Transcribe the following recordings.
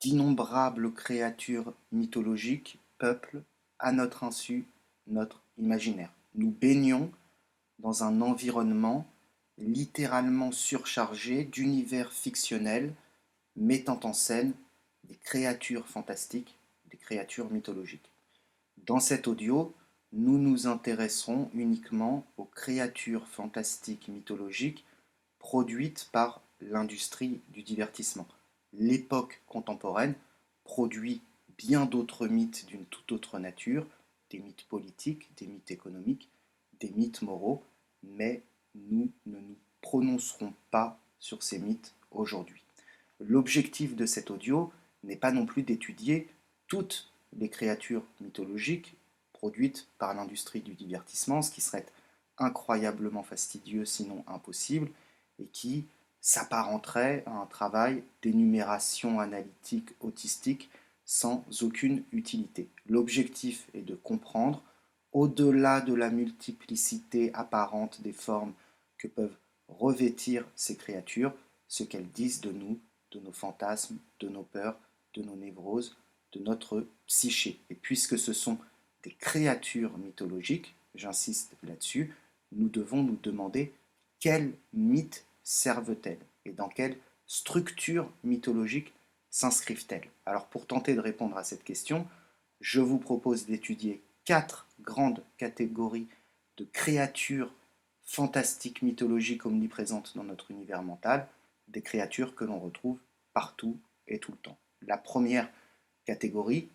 d'innombrables créatures mythologiques peuplent, à notre insu, notre imaginaire. Nous baignons dans un environnement littéralement surchargé d'univers fictionnels mettant en scène des créatures fantastiques, des créatures mythologiques. Dans cet audio, nous nous intéresserons uniquement aux créatures fantastiques mythologiques produites par l'industrie du divertissement. L'époque contemporaine produit bien d'autres mythes d'une toute autre nature, des mythes politiques, des mythes économiques, des mythes moraux, mais nous ne nous prononcerons pas sur ces mythes aujourd'hui. L'objectif de cet audio n'est pas non plus d'étudier toutes les créatures mythologiques produites par l'industrie du divertissement, ce qui serait incroyablement fastidieux, sinon impossible, et qui s'apparenterait à un travail d'énumération analytique autistique sans aucune utilité. L'objectif est de comprendre, au-delà de la multiplicité apparente des formes que peuvent revêtir ces créatures, ce qu'elles disent de nous, de nos fantasmes, de nos peurs, de nos névroses, de notre psyché. Et puisque ce sont des créatures mythologiques, j'insiste là-dessus, nous devons nous demander quels mythes servent-elles et dans quelle structure mythologique s'inscrivent-elles. Alors pour tenter de répondre à cette question, je vous propose d'étudier 4 grandes catégories de créatures fantastiques mythologiques omniprésentes dans notre univers mental, des créatures que l'on retrouve partout et tout le temps. La première catégorie,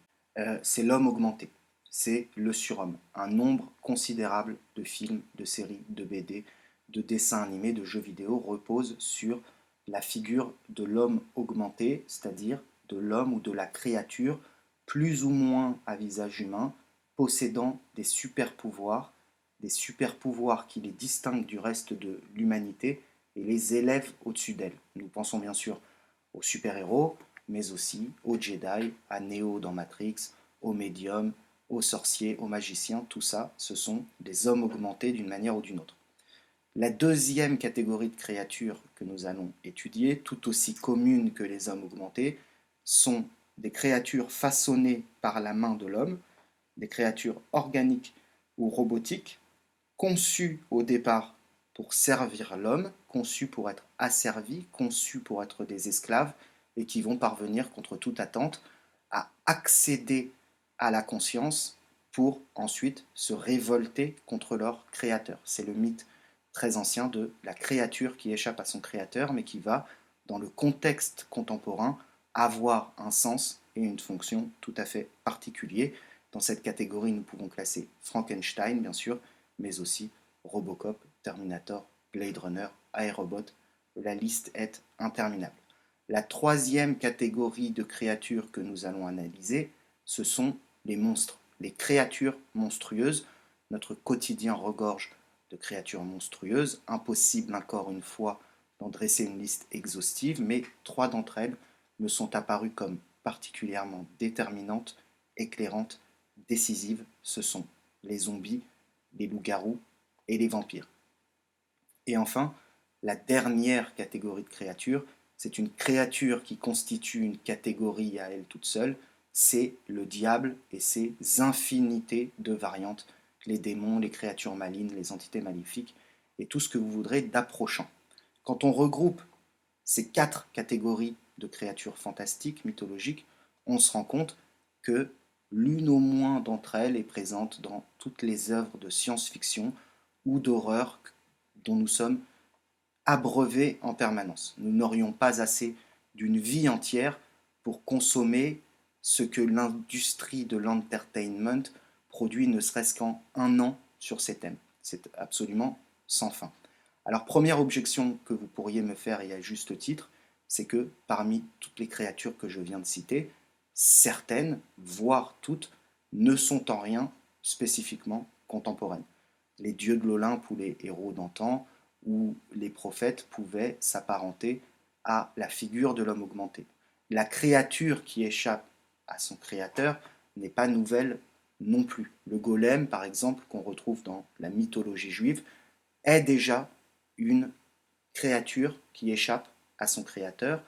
c'est l'homme augmenté, c'est le surhomme, un nombre considérable de films, de séries, de BD, de dessins animés, de jeux vidéo repose sur la figure de l'homme augmenté, c'est-à-dire de l'homme ou de la créature plus ou moins à visage humain, possédant des super pouvoirs qui les distinguent du reste de l'humanité et les élèvent au-dessus d'elle. Nous pensons bien sûr aux super-héros, mais aussi aux Jedi, à Neo dans Matrix, aux médiums, aux sorciers, aux magiciens. Tout ça, ce sont des hommes augmentés d'une manière ou d'une autre. La deuxième catégorie de créatures que nous allons étudier, tout aussi commune que les hommes augmentés, sont des créatures façonnées par la main de l'homme, des créatures organiques ou robotiques, conçues au départ pour servir l'homme, conçues pour être asservies, conçues pour être des esclaves, et qui vont parvenir contre toute attente à accéder à la conscience pour ensuite se révolter contre leur créateur. C'est le mythe très ancien de la créature qui échappe à son créateur, mais qui va, dans le contexte contemporain, avoir un sens et une fonction tout à fait particuliers. Dans cette catégorie, nous pouvons classer Frankenstein, bien sûr, mais aussi Robocop, Terminator, Blade Runner, Aerobot. La liste est interminable. La troisième catégorie de créatures que nous allons analyser, ce sont les monstres, les créatures monstrueuses. Notre quotidien regorge de créatures monstrueuses. Impossible encore une fois d'en dresser une liste exhaustive, mais 3 d'entre elles me sont apparues comme particulièrement déterminantes, éclairantes, décisives. Ce sont les zombies, les loups-garous et les vampires. Et enfin, la dernière catégorie de créatures, c'est une créature qui constitue une catégorie à elle toute seule, c'est le diable et ses infinités de variantes, les démons, les créatures malignes, les entités maléfiques et tout ce que vous voudrez d'approchant. Quand on regroupe ces 4 catégories de créatures fantastiques, mythologiques, on se rend compte que l'une au moins d'entre elles est présente dans toutes les œuvres de science-fiction ou d'horreur dont nous sommes abreuvés en permanence. Nous n'aurions pas assez d'une vie entière pour consommer ce que l'industrie de l'entertainment produit ne serait-ce qu'en un an sur ces thèmes. C'est absolument sans fin. Alors, première objection que vous pourriez me faire, et à juste titre, c'est que parmi toutes les créatures que je viens de citer, certaines, voire toutes, ne sont en rien spécifiquement contemporaines. Les dieux de l'Olympe ou les héros d'antan ou les prophètes pouvaient s'apparenter à la figure de l'homme augmenté. La créature qui échappe à son créateur n'est pas nouvelle non plus. Le golem, par exemple, qu'on retrouve dans la mythologie juive, est déjà une créature qui échappe à son créateur.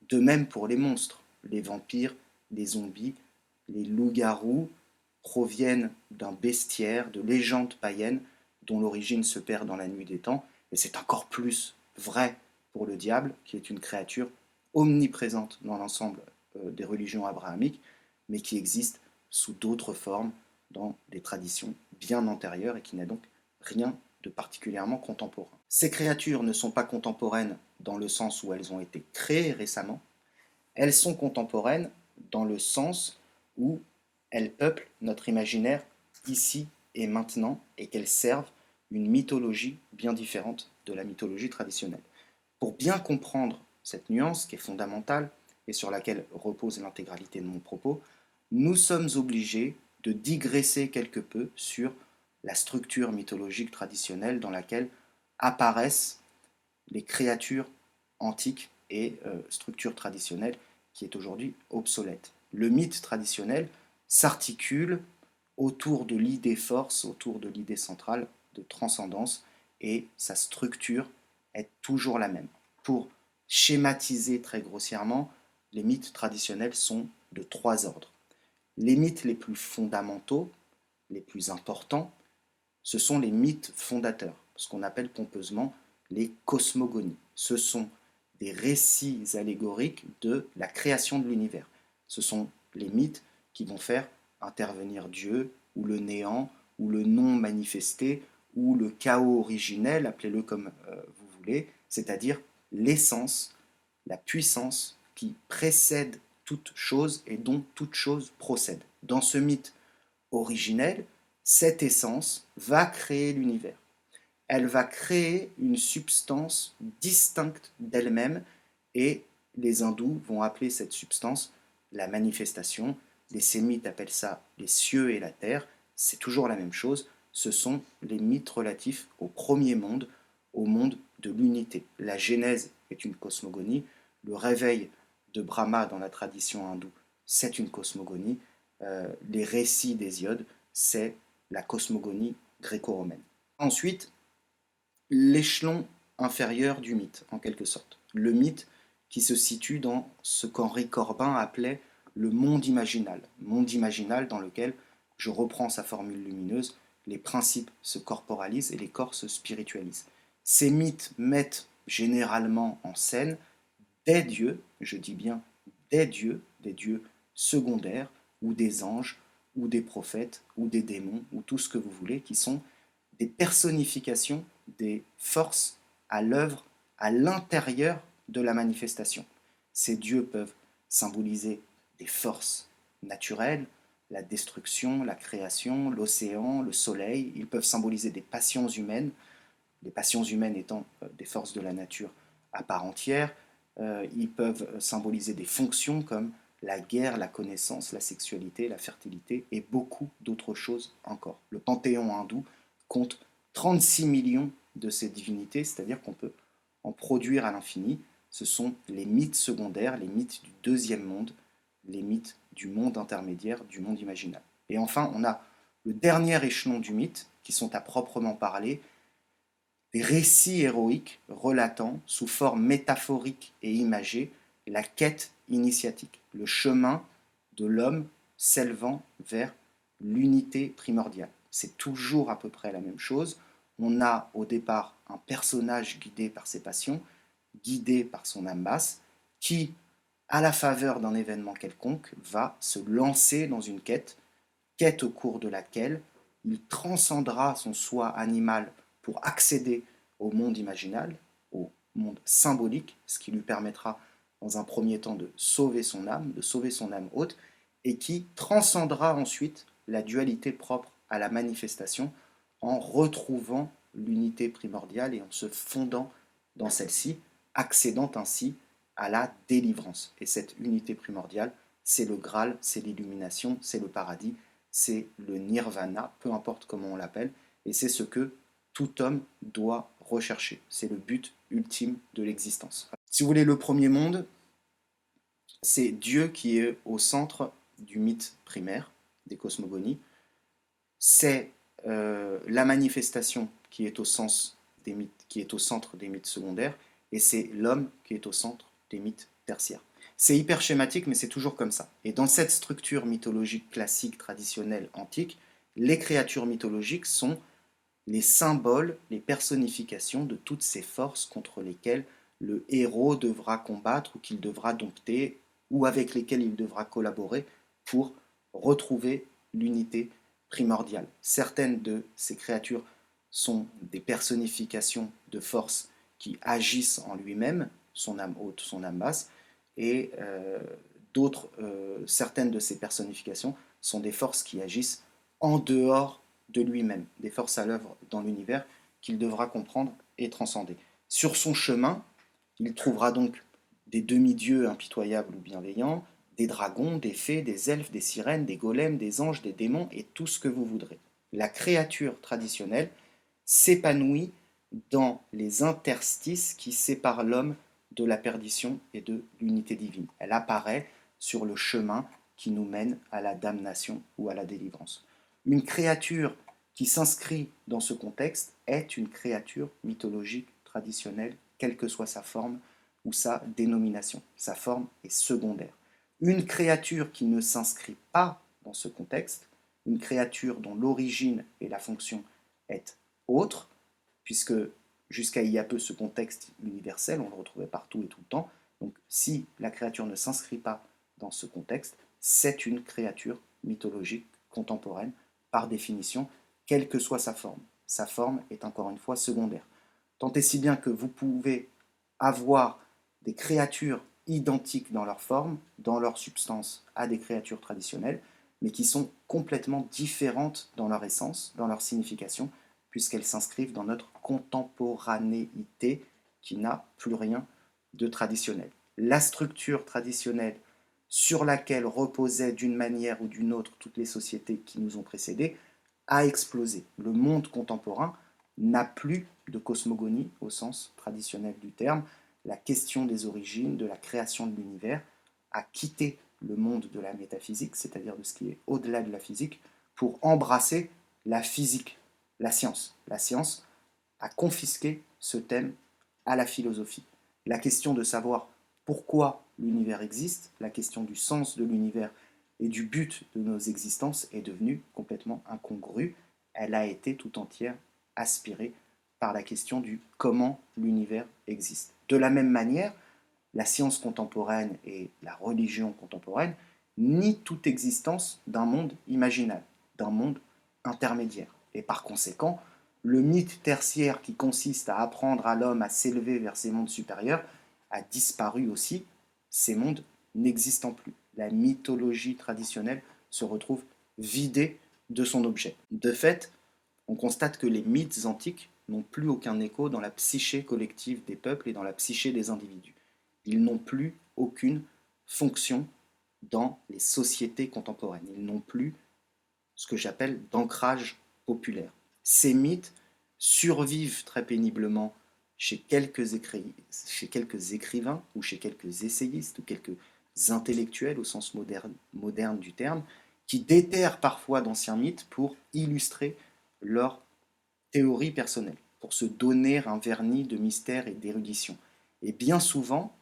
De même pour les monstres. les vampires, les zombies, les loups-garous proviennent d'un bestiaire, de légendes païennes dont l'origine se perd dans la nuit des temps, et c'est encore plus vrai pour le diable, qui est une créature omniprésente dans l'ensemble des religions abrahamiques, mais qui existe sous d'autres formes dans des traditions bien antérieures et qui n'a donc rien de particulièrement contemporain. Ces créatures ne sont pas contemporaines dans le sens où elles ont été créées récemment, elles sont contemporaines dans le sens où elles peuplent notre imaginaire ici et maintenant et qu'elles servent une mythologie bien différente de la mythologie traditionnelle. Pour bien comprendre cette nuance qui est fondamentale et sur laquelle repose l'intégralité de mon propos, nous sommes obligés de digresser quelque peu sur la structure mythologique traditionnelle dans laquelle apparaissent les créatures antiques et structures traditionnelles qui est aujourd'hui obsolète. Le mythe traditionnel s'articule autour de l'idée force, autour de l'idée centrale de transcendance, et sa structure est toujours la même. Pour schématiser très grossièrement, les mythes traditionnels sont de trois ordres. Les mythes les plus fondamentaux, les plus importants, ce sont les mythes fondateurs, ce qu'on appelle pompeusement les cosmogonies. Ce sont des récits allégoriques de la création de l'univers. Ce sont les mythes qui vont faire intervenir Dieu, ou le néant, ou le non manifesté, ou le chaos originel, appelez-le comme vous voulez, c'est-à-dire l'essence, la puissance qui précède toute chose et dont toute chose procède. Dans ce mythe originel, cette essence va créer l'univers. Elle va créer une substance distincte d'elle-même et les hindous vont appeler cette substance la manifestation. Les sémites appellent ça les cieux et la terre. C'est toujours la même chose. Ce sont les mythes relatifs au premier monde, au monde de l'unité. La Genèse est une cosmogonie. Le réveil de Brahma dans la tradition hindoue, c'est une cosmogonie. Les récits d'Hésiode, c'est la cosmogonie gréco-romaine. Ensuite, l'échelon inférieur du mythe, en quelque sorte. Le mythe qui se situe dans ce qu'Henri Corbin appelait le monde imaginal dans lequel, je reprends sa formule lumineuse, les principes se corporalisent et les corps se spiritualisent. Ces mythes mettent généralement en scène des dieux, je dis bien des dieux secondaires, ou des anges, ou des prophètes, ou des démons, ou tout ce que vous voulez, qui sont des personnifications des forces à l'œuvre à l'intérieur de la manifestation. Ces dieux peuvent symboliser des forces naturelles, la destruction, la création, l'océan, le soleil. Ils peuvent symboliser des passions humaines, les passions humaines étant des forces de la nature à part entière. Ils peuvent symboliser des fonctions comme la guerre, la connaissance, la sexualité, la fertilité et beaucoup d'autres choses encore. Le panthéon hindou compte 36 millions de ces divinités, c'est-à-dire qu'on peut en produire à l'infini. Ce sont les mythes secondaires, les mythes du deuxième monde, les mythes du monde intermédiaire, du monde imaginal. Et enfin, on a le dernier échelon du mythe, qui sont à proprement parler des récits héroïques relatant, sous forme métaphorique et imagée, la quête initiatique, le chemin de l'homme s'élevant vers l'unité primordiale. C'est toujours à peu près la même chose. On a au départ un personnage guidé par ses passions, guidé par son âme basse, qui, à la faveur d'un événement quelconque, va se lancer dans une quête au cours de laquelle il transcendra son soi animal pour accéder au monde imaginal, au monde symbolique, ce qui lui permettra dans un premier temps de sauver son âme, de sauver son âme haute, et qui transcendra ensuite la dualité propre à la manifestation en retrouvant l'unité primordiale et en se fondant dans celle-ci, accédant ainsi à la délivrance. Et cette unité primordiale, c'est le Graal, c'est l'illumination, c'est le paradis, c'est le nirvana, peu importe comment on l'appelle, et c'est ce que tout homme doit rechercher. C'est le but ultime de l'existence. Si vous voulez, le premier monde, c'est Dieu qui est au centre du mythe primaire, des cosmogonies. C'est la manifestation qui est au sens des mythes, qui est au centre des mythes secondaires, et c'est l'homme qui est au centre des mythes tertiaires. C'est hyper schématique, mais c'est toujours comme ça. Et dans cette structure mythologique classique, traditionnelle, antique, les créatures mythologiques sont les symboles, les personnifications de toutes ces forces contre lesquelles le héros devra combattre ou qu'il devra dompter ou avec lesquelles il devra collaborer pour retrouver l'unité primordiale. Certaines de ces créatures sont des personnifications de forces qui agissent en lui-même, son âme haute, son âme basse, et certaines de ces personnifications sont des forces qui agissent en dehors de lui-même, des forces à l'œuvre dans l'univers qu'il devra comprendre et transcender. Sur son chemin, il trouvera donc des demi-dieux impitoyables ou bienveillants, des dragons, des fées, des elfes, des sirènes, des golems, des anges, des démons et tout ce que vous voudrez. La créature traditionnelle s'épanouit dans les interstices qui séparent l'homme de la perdition et de l'unité divine. Elle apparaît sur le chemin qui nous mène à la damnation ou à la délivrance. Une créature qui s'inscrit dans ce contexte est une créature mythologique traditionnelle, quelle que soit sa forme ou sa dénomination. Sa forme est secondaire. Une créature qui ne s'inscrit pas dans ce contexte, une créature dont l'origine et la fonction est autre, puisque jusqu'à il y a peu ce contexte universel, on le retrouvait partout et tout le temps. Donc si la créature ne s'inscrit pas dans ce contexte, c'est une créature mythologique contemporaine par définition, quelle que soit sa forme. Sa forme est encore une fois secondaire. Tant et si bien que vous pouvez avoir des créatures identiques dans leur forme, dans leur substance, à des créatures traditionnelles, mais qui sont complètement différentes dans leur essence, dans leur signification, puisqu'elles s'inscrivent dans notre contemporanéité qui n'a plus rien de traditionnel. La structure traditionnelle sur laquelle reposaient d'une manière ou d'une autre toutes les sociétés qui nous ont précédés a explosé. Le monde contemporain n'a plus de cosmogonie au sens traditionnel du terme. La question des origines, de la création de l'univers, a quitté le monde de la métaphysique, c'est-à-dire de ce qui est au-delà de la physique, pour embrasser la physique, la science. La science a confisqué ce thème à la philosophie. La question de savoir pourquoi l'univers existe, la question du sens de l'univers et du but de nos existences est devenue complètement incongrue. Elle a été tout entière aspirée par la question du comment l'univers existe. De la même manière, la science contemporaine et la religion contemporaine nient toute existence d'un monde imaginal, d'un monde intermédiaire. Et par conséquent, le mythe tertiaire qui consiste à apprendre à l'homme à s'élever vers ces mondes supérieurs a disparu aussi, ces mondes n'existant plus. La mythologie traditionnelle se retrouve vidée de son objet. De fait, on constate que les mythes antiques n'ont plus aucun écho dans la psyché collective des peuples et dans la psyché des individus. Ils n'ont plus aucune fonction dans les sociétés contemporaines. Ils n'ont plus ce que j'appelle d'ancrage populaire. Ces mythes survivent très péniblement chez quelques écrivains ou chez quelques essayistes ou quelques intellectuels au sens moderne du terme, qui déterrent parfois d'anciens mythes pour illustrer leur théorie personnelle, pour se donner un vernis de mystère et d'érudition. Et bien souvent,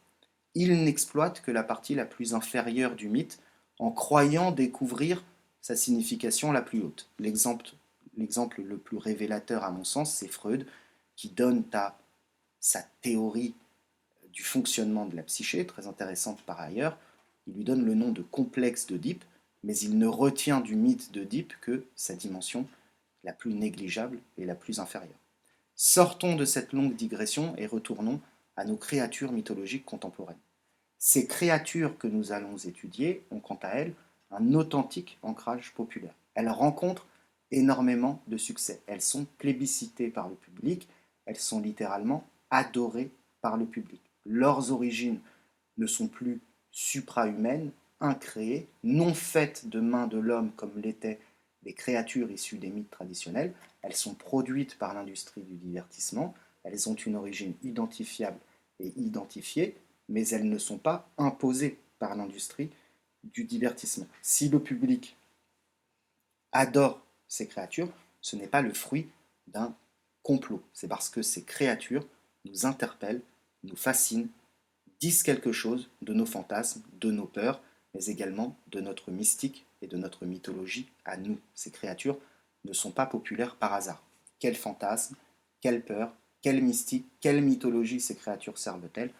ils n'exploitent que la partie la plus inférieure du mythe en croyant découvrir sa signification la plus haute. L'exemple le plus révélateur à mon sens, c'est Freud, qui donne à sa théorie du fonctionnement de la psyché, très intéressante par ailleurs, il lui donne le nom de complexe d'Oedipe, mais il ne retient du mythe d'Oedipe que sa dimension la plus négligeable et la plus inférieure. Sortons de cette longue digression et retournons à nos créatures mythologiques contemporaines. Ces créatures que nous allons étudier ont quant à elles un authentique ancrage populaire. Elles rencontrent énormément de succès. Elles sont plébiscitées par le public, elles sont littéralement adorées par le public. Leurs origines ne sont plus suprahumaines, incréées, non faites de main de l'homme comme l'étaient les créatures issues des mythes traditionnels. Elles sont produites par l'industrie du divertissement, elles ont une origine identifiable et identifiée, mais elles ne sont pas imposées par l'industrie du divertissement. Si le public adore ces créatures, ce n'est pas le fruit d'un complot. C'est parce que ces créatures nous interpellent, nous fascinent, disent quelque chose de nos fantasmes, de nos peurs, mais également de notre mystique et de notre mythologie à nous. Ces créatures ne sont pas populaires par hasard. Quel fantasme, quelle peur, quel mystique, quelle mythologie ces créatures servent-elles?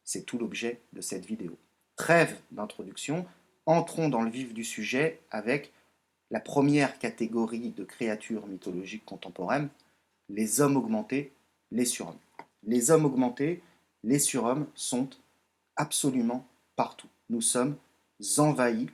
C'est tout l'objet de cette vidéo. Trêve d'introduction, entrons dans le vif du sujet avec la première catégorie de créatures mythologiques contemporaines, les hommes augmentés, les surhommes. Les hommes augmentés, les surhommes sont absolument partout. Nous sommes envahis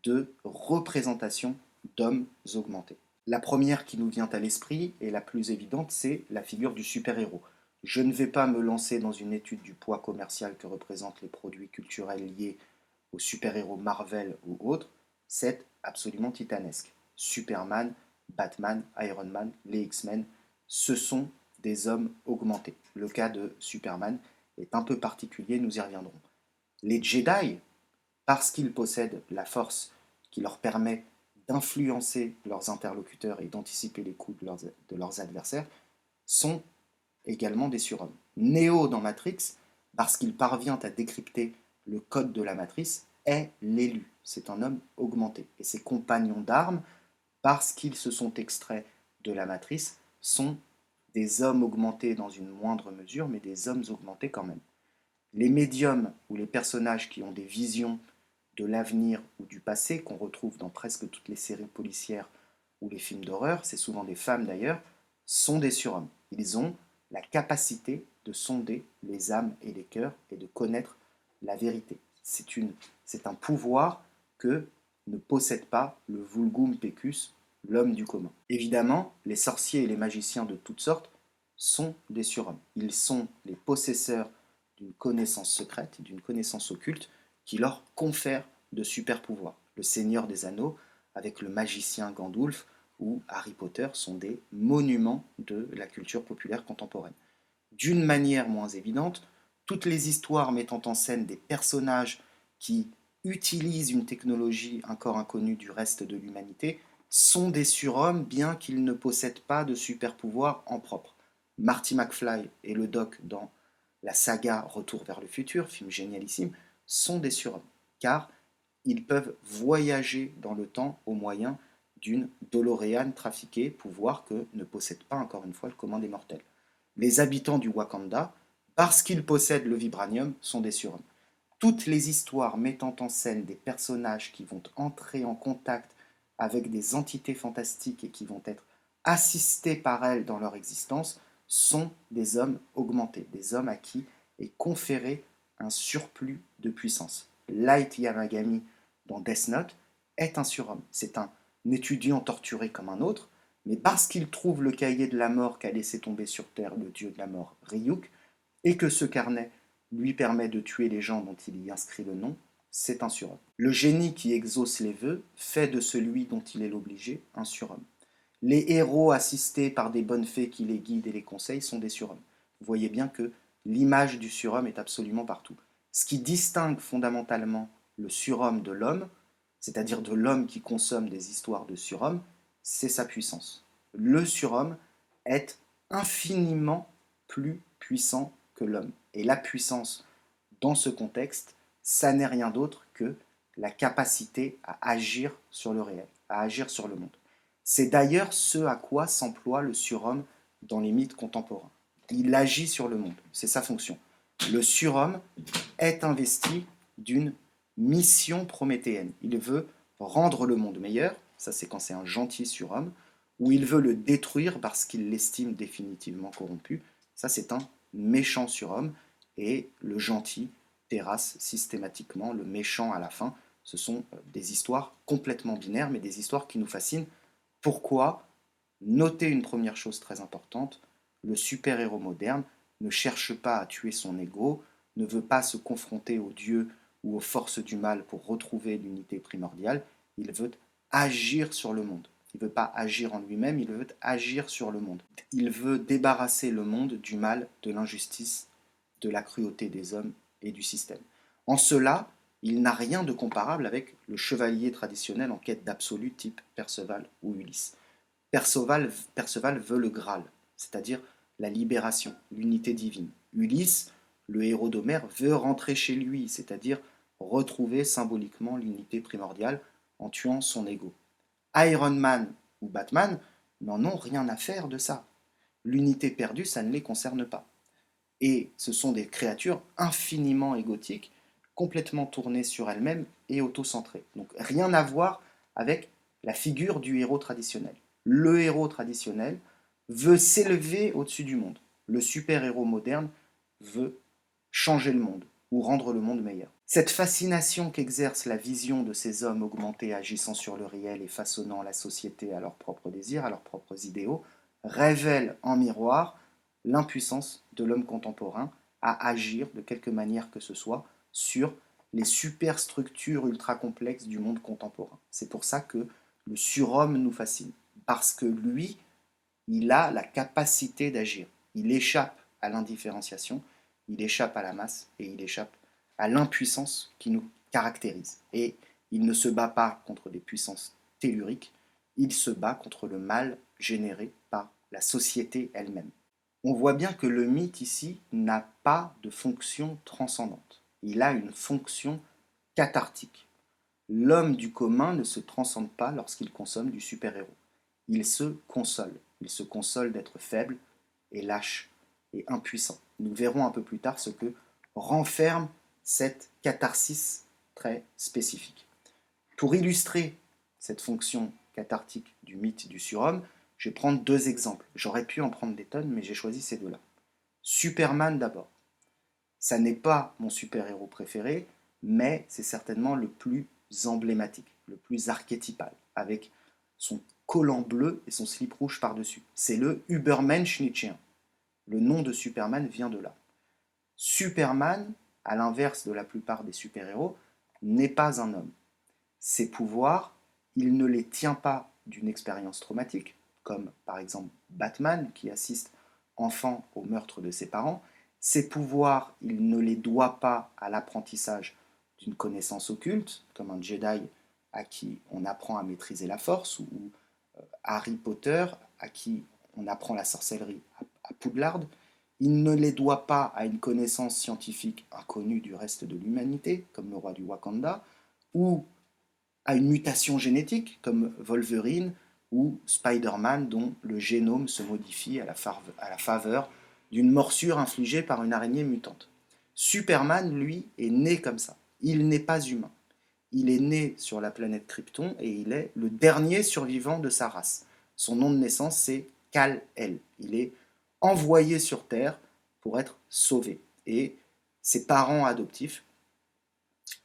de représentations d'hommes augmentés. La première qui nous vient à l'esprit, et la plus évidente, c'est la figure du super-héros. Je ne vais pas me lancer dans une étude du poids commercial que représentent les produits culturels liés aux super-héros Marvel ou autres. C'est absolument titanesque. Superman, Batman, Iron Man, les X-Men, ce sont des hommes augmentés. Le cas de Superman est un peu particulier, nous y reviendrons. Les Jedi, parce qu'ils possèdent la force qui leur permet d'influencer leurs interlocuteurs et d'anticiper les coups de leurs adversaires, sont également des surhommes. Neo dans Matrix, parce qu'il parvient à décrypter le code de la matrice, est l'élu. C'est un homme augmenté. Et ses compagnons d'armes, parce qu'ils se sont extraits de la matrice, sont des hommes augmentés dans une moindre mesure, mais des hommes augmentés quand même. Les médiums ou les personnages qui ont des visions de l'avenir ou du passé, qu'on retrouve dans presque toutes les séries policières ou les films d'horreur, c'est souvent des femmes d'ailleurs, sont des surhommes. Ils ont la capacité de sonder les âmes et les cœurs et de connaître la vérité. C'est un pouvoir que ne possède pas le vulgum pecus, l'homme du commun. Évidemment, les sorciers et les magiciens de toutes sortes sont des surhommes. Ils sont les possesseurs d'une connaissance secrète, d'une connaissance occulte qui leur confère de super pouvoirs. Le Seigneur des Anneaux, avec le magicien Gandalf ou Harry Potter, sont des monuments de la culture populaire contemporaine. D'une manière moins évidente, toutes les histoires mettant en scène des personnages qui utilisent une technologie encore inconnue du reste de l'humanité sont des surhommes bien qu'ils ne possèdent pas de super pouvoirs en propre. Marty McFly et le Doc dans la saga Retour vers le futur, film génialissime, sont des surhommes, car ils peuvent voyager dans le temps au moyen d'une DeLorean trafiquée, pouvoir que ne possède pas encore une fois le commun des mortels. Les habitants du Wakanda, parce qu'ils possèdent le vibranium, sont des surhommes. Toutes les histoires mettant en scène des personnages qui vont entrer en contact avec des entités fantastiques et qui vont être assistés par elles dans leur existence sont des hommes augmentés, des hommes à qui est conféré un surplus de puissance. Light Yamagami dans Death Note est un surhomme. C'est un étudiant torturé comme un autre, mais parce qu'il trouve le cahier de la mort qu'a laissé tomber sur Terre le dieu de la mort, Ryuk, et que ce carnet lui permet de tuer les gens dont il y inscrit le nom, c'est un surhomme. Le génie qui exauce les vœux fait de celui dont il est l'obligé un surhomme. Les héros assistés par des bonnes fées qui les guident et les conseillent sont des surhommes. Vous voyez bien que l'image du surhomme est absolument partout. Ce qui distingue fondamentalement le surhomme de l'homme, c'est-à-dire de l'homme qui consomme des histoires de surhomme, c'est sa puissance. Le surhomme est infiniment plus puissant que l'homme. Et la puissance, dans ce contexte, ça n'est rien d'autre que la capacité à agir sur le réel, à agir sur le monde. C'est d'ailleurs ce à quoi s'emploie le surhomme dans les mythes contemporains. Il agit sur le monde, c'est sa fonction. Le surhomme est investi d'une mission prométhéenne. Il veut rendre le monde meilleur, ça c'est quand c'est un gentil surhomme, ou il veut le détruire parce qu'il l'estime définitivement corrompu, ça c'est un méchant surhomme, et le gentil terrasse systématiquement le méchant à la fin. Ce sont des histoires complètement binaires, mais des histoires qui nous fascinent. Pourquoi? Notez une première chose très importante, le super-héros moderne ne cherche pas à tuer son ego, ne veut pas se confronter aux dieux ou aux forces du mal pour retrouver l'unité primordiale, il veut agir sur le monde. Il ne veut pas agir en lui-même, il veut agir sur le monde. Il veut débarrasser le monde du mal, de l'injustice, de la cruauté des hommes et du système. En cela, il n'a rien de comparable avec le chevalier traditionnel en quête d'absolu type Perceval ou Ulysse. Perceval veut le Graal, c'est-à-dire la libération, l'unité divine. Ulysse, Le héros d'Homère veut rentrer chez lui, c'est-à-dire retrouver symboliquement l'unité primordiale en tuant son ego. Iron Man ou Batman n'en ont rien à faire de ça. L'unité perdue, ça ne les concerne pas. Et ce sont des créatures infiniment égotiques, complètement tournées sur elles-mêmes et autocentrées. Donc rien à voir avec la figure du héros traditionnel. Le héros traditionnel veut s'élever au-dessus du monde. Le super-héros moderne veut changer le monde ou rendre le monde meilleur. Cette fascination qu'exerce la vision de ces hommes augmentés agissant sur le réel et façonnant la société à leurs propres désirs, à leurs propres idéaux, révèle en miroir l'impuissance de l'homme contemporain à agir de quelque manière que ce soit sur les superstructures ultra complexes du monde contemporain. C'est pour ça que le surhomme nous fascine, parce que lui, il a la capacité d'agir. Il échappe à l'indifférenciation, il échappe à la masse et il échappe à l'impuissance qui nous caractérise. Et il ne se bat pas contre des puissances telluriques, il se bat contre le mal généré par la société elle-même. On voit bien que le mythe ici n'a pas de fonction transcendante. Il a une fonction cathartique. L'homme du commun ne se transcende pas lorsqu'il consomme du super-héros. Il se console. Il se console d'être faible et lâche et impuissant. Nous verrons un peu plus tard ce que renferme cette catharsis très spécifique. Pour illustrer cette fonction cathartique du mythe du surhomme, je vais prendre deux exemples. J'aurais pu en prendre des tonnes, mais j'ai choisi ces deux-là. Superman d'abord. Ça n'est pas mon super-héros préféré, mais c'est certainement le plus emblématique, le plus archétypal, avec son collant bleu et son slip rouge par-dessus. C'est le Übermensch nietzschéen. Le nom de Superman vient de là. Superman, à l'inverse de la plupart des super-héros, n'est pas un homme. Ses pouvoirs, il ne les tient pas d'une expérience traumatique, comme par exemple Batman qui assiste enfant au meurtre de ses parents. Ses pouvoirs, il ne les doit pas à l'apprentissage d'une connaissance occulte, comme un Jedi à qui on apprend à maîtriser la force, ou Harry Potter à qui on apprend la sorcellerie à Poudlard. Il ne les doit pas à une connaissance scientifique inconnue du reste de l'humanité, comme le roi du Wakanda, ou à une mutation génétique, comme Wolverine ou Spider-Man, dont le génome se modifie à la faveur d'une morsure infligée par une araignée mutante. Superman, lui, est né comme ça. Il n'est pas humain. Il est né sur la planète Krypton et il est le dernier survivant de sa race. Son nom de naissance, c'est Kal-El. Il est envoyé sur Terre pour être sauvé. Et ses parents adoptifs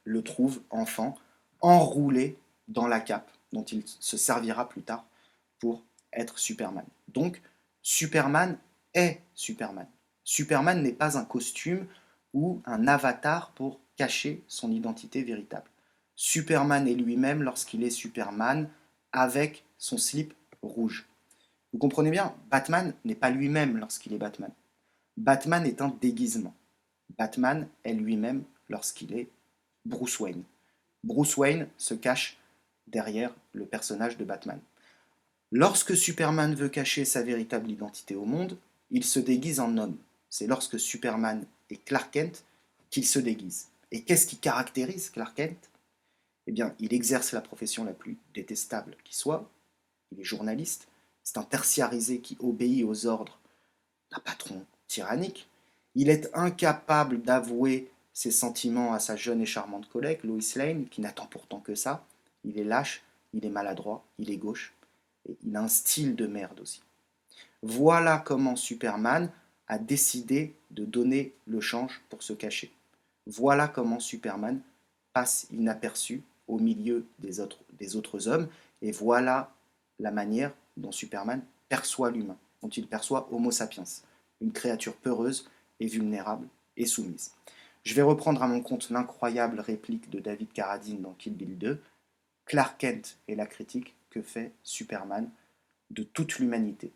le trouvent enfant enroulé dans la cape dont il se servira plus tard pour être Superman. Donc, Superman est Superman. Superman n'est pas un costume ou un avatar pour cacher son identité véritable. Superman est lui-même lorsqu'il est Superman avec son slip rouge. Vous comprenez bien, Batman n'est pas lui-même lorsqu'il est Batman. Batman est un déguisement. Batman est lui-même lorsqu'il est Bruce Wayne. Bruce Wayne se cache derrière le personnage de Batman. Lorsque Superman veut cacher sa véritable identité au monde, il se déguise en homme. C'est lorsque Superman est Clark Kent qu'il se déguise. Et qu'est-ce qui caractérise Clark Kent? Eh bien, il exerce la profession la plus détestable qui soit. Il est journaliste. C'est un tertiarisé qui obéit aux ordres d'un patron tyrannique. Il est incapable d'avouer ses sentiments à sa jeune et charmante collègue, Lois Lane, qui n'attend pourtant que ça. Il est lâche, il est maladroit, il est gauche, et il a un style de merde aussi. Voilà comment Superman a décidé de donner le change pour se cacher. Voilà comment Superman passe inaperçu au milieu des autres hommes, et voilà la manière dont Superman perçoit l'humain, dont il perçoit Homo sapiens, une créature peureuse et vulnérable et soumise. Je vais reprendre à mon compte l'incroyable réplique de David Carradine dans Kill Bill 2. Clark Kent est la critique que fait Superman de toute l'humanité.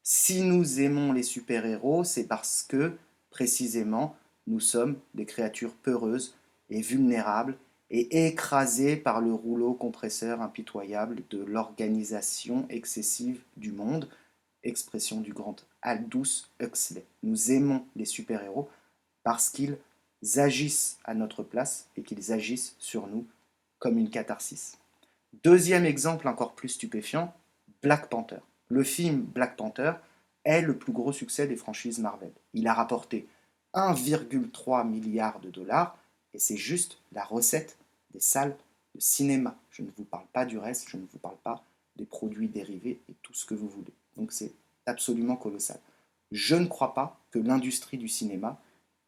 Si nous aimons les super-héros, c'est parce que, précisément, nous sommes des créatures peureuses et vulnérables et écrasées par le rouleau compresseur impitoyable de l'organisation excessive du monde, expression du grand Aldous Huxley. Nous aimons les super-héros parce qu'ils agissent à notre place et qu'ils agissent sur nous comme une catharsis. Deuxième exemple encore plus stupéfiant, Black Panther. Le film Black Panther est le plus gros succès des franchises Marvel. Il a rapporté 1,3 milliard de dollars et c'est juste la recette des salles de cinéma. Je ne vous parle pas du reste, je ne vous parle pas des produits dérivés et tout ce que vous voulez. Donc c'est absolument colossal. Je ne crois pas que l'industrie du cinéma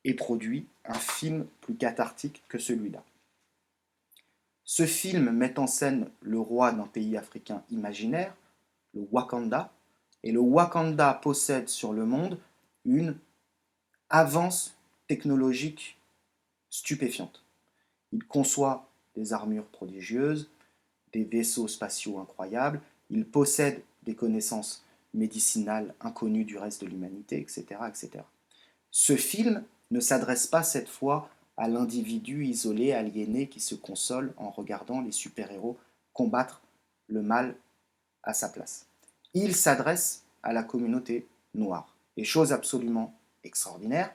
ait produit un film plus cathartique que celui-là. Ce film met en scène le roi d'un pays africain imaginaire, le Wakanda, et le Wakanda possède sur le monde une avance technologique stupéfiante. Il conçoit des armures prodigieuses, des vaisseaux spatiaux incroyables, il possède des connaissances médicinales inconnues du reste de l'humanité, etc., etc. Ce film ne s'adresse pas cette fois à l'individu isolé, aliéné, qui se console en regardant les super-héros combattre le mal à sa place. Il s'adresse à la communauté noire. Et chose absolument extraordinaire,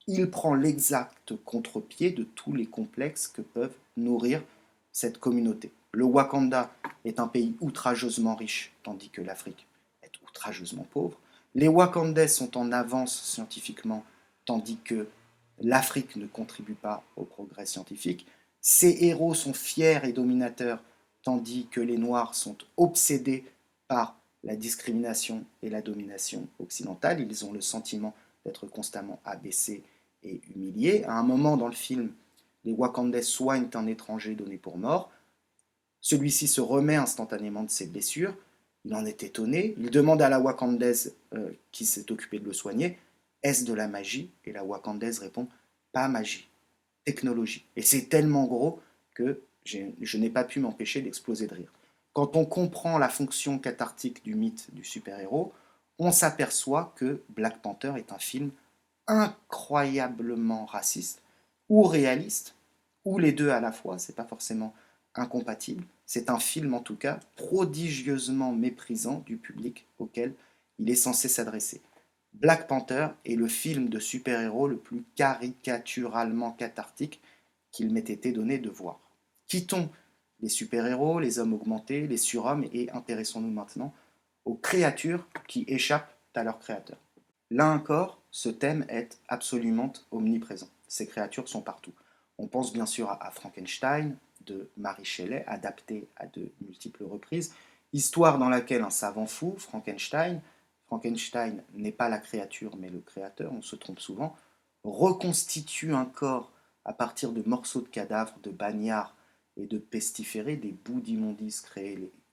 il prend l'exact contre-pied de tous les complexes que peuvent nourrir cette communauté. Le Wakanda est un pays outrageusement riche, tandis que l'Afrique est outrageusement pauvre. Les Wakandais sont en avance scientifiquement, tandis que l'Afrique ne contribue pas au progrès scientifique. Ces héros sont fiers et dominateurs, tandis que les Noirs sont obsédés par la discrimination et la domination occidentale. Ils ont le sentiment d'être constamment abaissés et humiliés. À un moment dans le film, les Wakandais soignent un étranger donné pour mort. Celui-ci se remet instantanément de ses blessures. Il en est étonné. Il demande à la Wakandaise qui s'est occupée de le soigner, est-ce de la magie? Et la Wakandaise répond, pas magie, technologie. Et c'est tellement gros que je n'ai pas pu m'empêcher d'exploser de rire. Quand on comprend la fonction cathartique du mythe du super-héros, on s'aperçoit que Black Panther est un film incroyablement raciste ou réaliste, ou les deux à la fois, c'est pas forcément incompatible. C'est un film en tout cas prodigieusement méprisant du public auquel il est censé s'adresser. Black Panther est le film de super-héros le plus caricaturalement cathartique qu'il m'ait été donné de voir. Quittons les super-héros, les hommes augmentés, les surhommes et intéressons-nous maintenant aux créatures qui échappent à leur créateur. Là encore, ce thème est absolument omniprésent. Ces créatures sont partout. On pense bien sûr à Frankenstein de Mary Shelley, adapté à de multiples reprises, histoire dans laquelle un savant fou, Frankenstein n'est pas la créature mais le créateur, on se trompe souvent, reconstitue un corps à partir de morceaux de cadavres, de bagnards et de pestiférés, des bouts d'immondices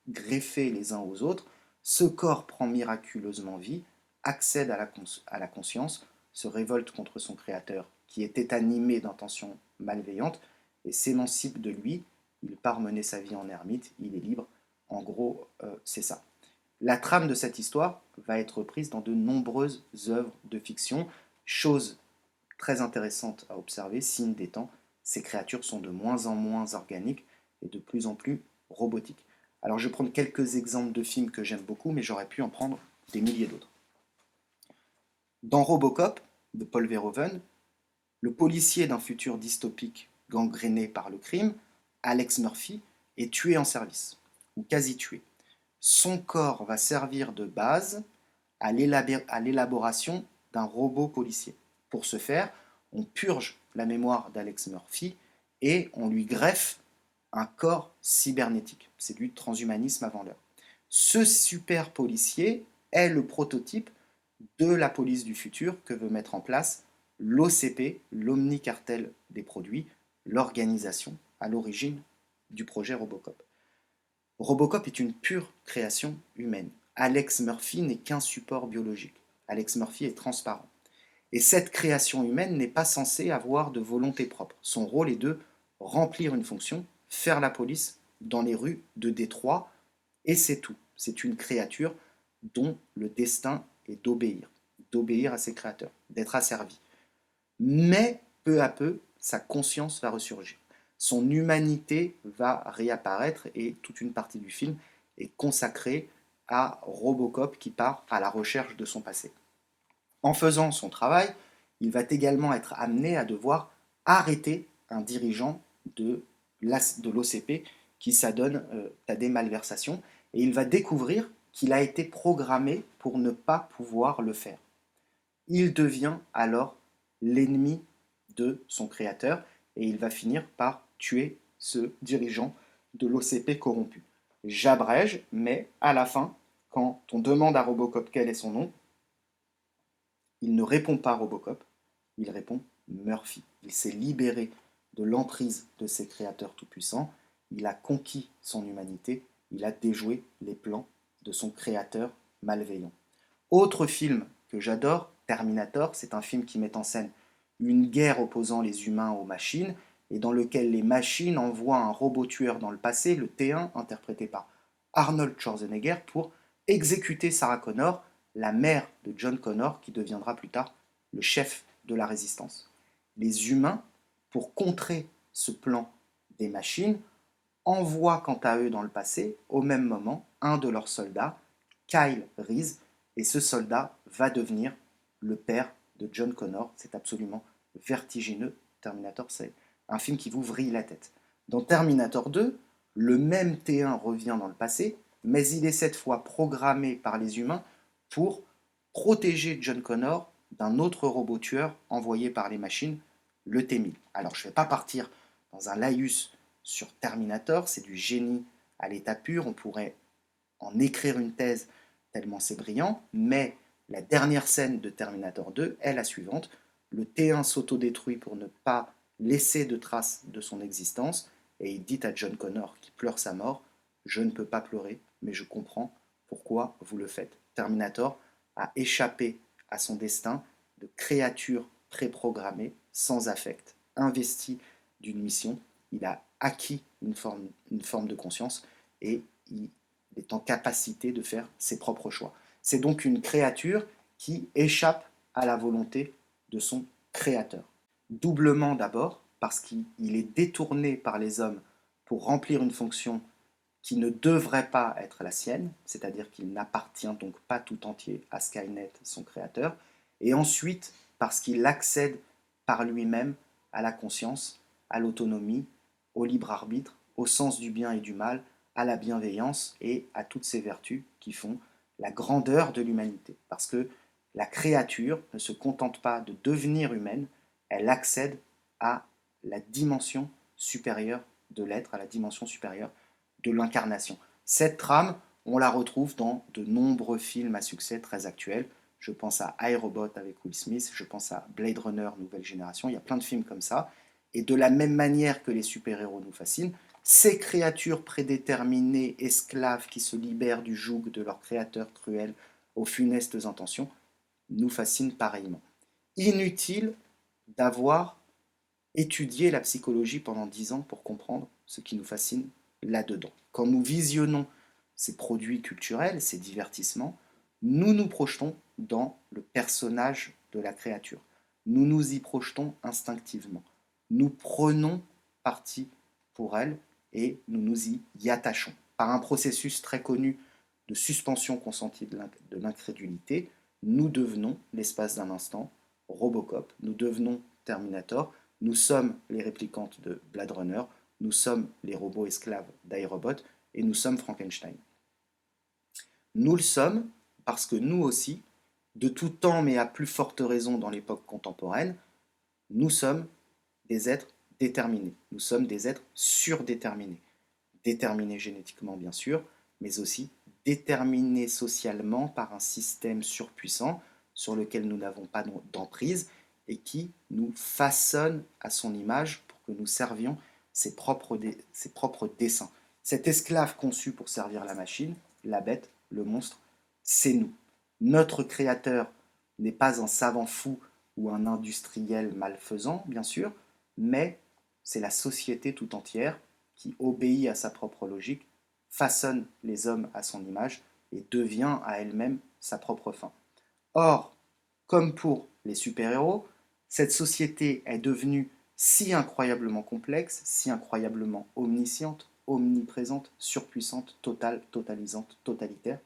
greffés les uns aux autres. Ce corps prend miraculeusement vie, accède à la conscience, se révolte contre son créateur qui était animé d'intentions malveillantes et s'émancipe de lui. Il part mener sa vie en ermite, il est libre. En gros, c'est ça. La trame de cette histoire va être reprise dans de nombreuses œuvres de fiction. Chose très intéressante à observer, signe des temps, ces créatures sont de moins en moins organiques et de plus en plus robotiques. Alors je vais prendre quelques exemples de films que j'aime beaucoup, mais j'aurais pu en prendre des milliers d'autres. Dans Robocop, de Paul Verhoeven, le policier d'un futur dystopique gangréné par le crime, Alex Murphy, est tué en service, ou quasi tué. Son corps va servir de base à l'élaboration d'un robot policier. Pour ce faire, on purge la mémoire d'Alex Murphy et on lui greffe un corps cybernétique. C'est du transhumanisme avant l'heure. Ce super policier est le prototype de la police du futur que veut mettre en place l'OCP, l'Omnicartel des produits, l'organisation à l'origine du projet Robocop. Robocop est une pure création humaine. Alex Murphy n'est qu'un support biologique. Alex Murphy est transparent. Et cette création humaine n'est pas censée avoir de volonté propre. Son rôle est de remplir une fonction, faire la police dans les rues de Détroit, et c'est tout. C'est une créature dont le destin est d'obéir à ses créateurs, d'être asservi. Mais peu à peu, sa conscience va ressurgir. Son humanité va réapparaître et toute une partie du film est consacrée à Robocop qui part à la recherche de son passé. En faisant son travail, il va également être amené à devoir arrêter un dirigeant de l'OCP qui s'adonne à des malversations, et il va découvrir qu'il a été programmé pour ne pas pouvoir le faire. Il devient alors l'ennemi de son créateur et il va finir par tuer ce dirigeant de l'OCP corrompu. J'abrège, mais à la fin, quand on demande à Robocop quel est son nom, il ne répond pas Robocop, il répond Murphy. Il s'est libéré de l'emprise de ses créateurs tout-puissants, il a conquis son humanité, il a déjoué les plans de son créateur malveillant. Autre film que j'adore, Terminator, c'est un film qui met en scène une guerre opposant les humains aux machines et dans lequel les machines envoient un robot tueur dans le passé, le T1, interprété par Arnold Schwarzenegger, pour exécuter Sarah Connor, la mère de John Connor, qui deviendra plus tard le chef de la résistance. Les humains, pour contrer ce plan des machines, envoient quant à eux dans le passé, au même moment, un de leurs soldats, Kyle Reese, et ce soldat va devenir le père de John Connor. C'est absolument vertigineux. Terminator, c'est un film qui vous vrille la tête. Dans Terminator 2, le même T1 revient dans le passé, mais il est cette fois programmé par les humains pour protéger John Connor d'un autre robot tueur envoyé par les machines, le T-1000. Alors je ne vais pas partir dans un laïus sur Terminator, c'est du génie à l'état pur, on pourrait en écrire une thèse tellement c'est brillant, mais la dernière scène de Terminator 2 est la suivante. Le T1 s'autodétruit pour ne pas laisser de traces de son existence, et il dit à John Connor qui pleure sa mort, je ne peux pas pleurer, mais je comprends pourquoi vous le faites. Terminator a échappé à son destin de créature préprogrammée, sans affect, investi d'une mission. Il a acquis une forme de conscience et il est en capacité de faire ses propres choix. C'est donc une créature qui échappe à la volonté de son créateur. Doublement d'abord, parce qu'il est détourné par les hommes pour remplir une fonction qui ne devrait pas être la sienne, c'est-à-dire qu'il n'appartient donc pas tout entier à Skynet, son créateur, et ensuite parce qu'il accède par lui-même à la conscience, à l'autonomie, au libre arbitre, au sens du bien et du mal, à la bienveillance et à toutes ces vertus qui font la grandeur de l'humanité. Parce que la créature ne se contente pas de devenir humaine, elle accède à la dimension supérieure de l'être, à la dimension supérieure de l'incarnation. Cette trame, on la retrouve dans de nombreux films à succès très actuels. Je pense à iRobot avec Will Smith, je pense à Blade Runner Nouvelle Génération, il y a plein de films comme ça. Et de la même manière que les super-héros nous fascinent, ces créatures prédéterminées, esclaves qui se libèrent du joug de leurs créateurs cruels aux funestes intentions, nous fascinent pareillement. Inutile d'avoir étudié la psychologie pendant 10 ans pour comprendre ce qui nous fascine là-dedans. Quand nous visionnons ces produits culturels, ces divertissements, nous nous projetons dans le personnage de la créature. Nous nous y projetons instinctivement. Nous prenons parti pour elle et nous nous y attachons. Par un processus très connu de suspension consentie de l'incrédulité, nous devenons, l'espace d'un instant, Robocop, nous devenons Terminator, nous sommes les réplicantes de Blade Runner, nous sommes les robots esclaves d'iRobot et nous sommes Frankenstein. Nous le sommes parce que nous aussi, de tout temps mais à plus forte raison dans l'époque contemporaine, nous sommes des êtres déterminés. Nous sommes des êtres surdéterminés. Déterminés génétiquement bien sûr, mais aussi déterminés socialement par un système surpuissant sur lequel nous n'avons pas d'emprise et qui nous façonne à son image pour que nous servions ses propres desseins. Cet esclave conçu pour servir la machine, la bête, le monstre, c'est nous. Notre créateur n'est pas un savant fou ou un industriel malfaisant, bien sûr, mais c'est la société tout entière qui obéit à sa propre logique, façonne les hommes à son image et devient à elle-même sa propre fin. Or, comme pour les super-héros, cette société est devenue si incroyablement complexe, si incroyablement omnisciente, omniprésente, surpuissante, totale, totalisante, totalitaire,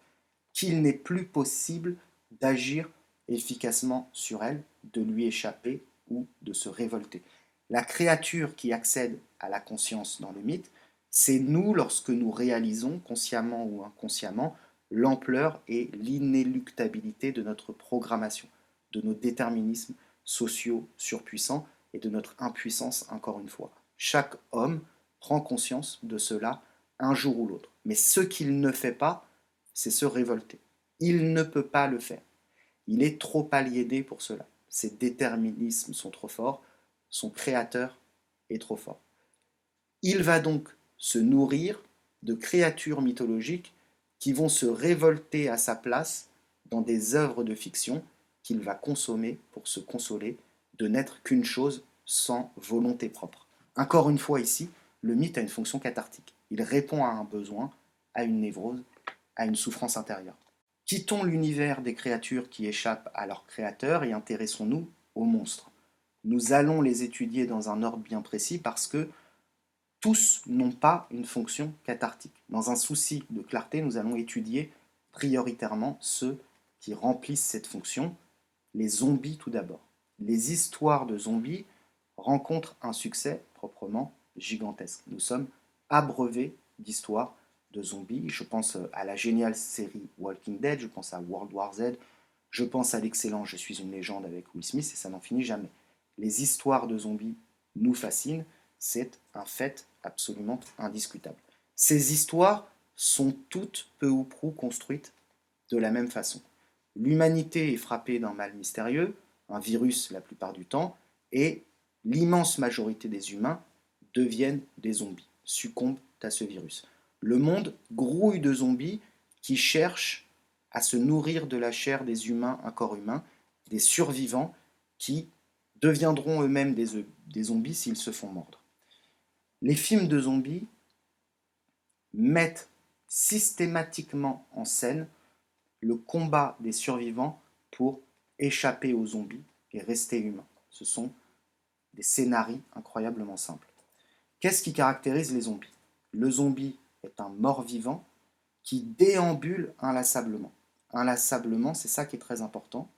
qu'il n'est plus possible d'agir efficacement sur elle, de lui échapper ou de se révolter. La créature qui accède à la conscience dans le mythe, c'est nous lorsque nous réalisons, consciemment ou inconsciemment, l'ampleur et l'inéluctabilité de notre programmation, de nos déterminismes sociaux surpuissants et de notre impuissance encore une fois. Chaque homme prend conscience de cela un jour ou l'autre. Mais ce qu'il ne fait pas, c'est se révolter. Il ne peut pas le faire. Il est trop aliéné pour cela. Ses déterminismes sont trop forts, son créateur est trop fort. Il va donc se nourrir de créatures mythologiques qui vont se révolter à sa place dans des œuvres de fiction qu'il va consommer pour se consoler de n'être qu'une chose sans volonté propre. Encore une fois ici, le mythe a une fonction cathartique. Il répond à un besoin, à une névrose, à une souffrance intérieure. Quittons l'univers des créatures qui échappent à leur créateur et intéressons-nous aux monstres. Nous allons les étudier dans un ordre bien précis parce que tous n'ont pas une fonction cathartique. Dans un souci de clarté, nous allons étudier prioritairement ceux qui remplissent cette fonction, les zombies tout d'abord. Les histoires de zombies rencontrent un succès proprement gigantesque. Nous sommes abreuvés d'histoires de zombies. Je pense à la géniale série Walking Dead, je pense à World War Z, je pense à l'excellent Je suis une légende avec Will Smith, et ça n'en finit jamais. Les histoires de zombies nous fascinent, c'est un fait absolument indiscutable. Ces histoires sont toutes peu ou prou construites de la même façon. L'humanité est frappée d'un mal mystérieux, un virus la plupart du temps, et l'immense majorité des humains deviennent des zombies, succombent à ce virus. Le monde grouille de zombies qui cherchent à se nourrir de la chair des humains, un corps humain, des survivants qui deviendront eux-mêmes des zombies s'ils se font mordre. Les films de zombies mettent systématiquement en scène le combat des survivants pour échapper aux zombies et rester humains. Ce sont des scénarios incroyablement simples. Qu'est-ce qui caractérise les zombies? Le zombie est un mort-vivant qui déambule inlassablement. Inlassablement, c'est ça qui est très important.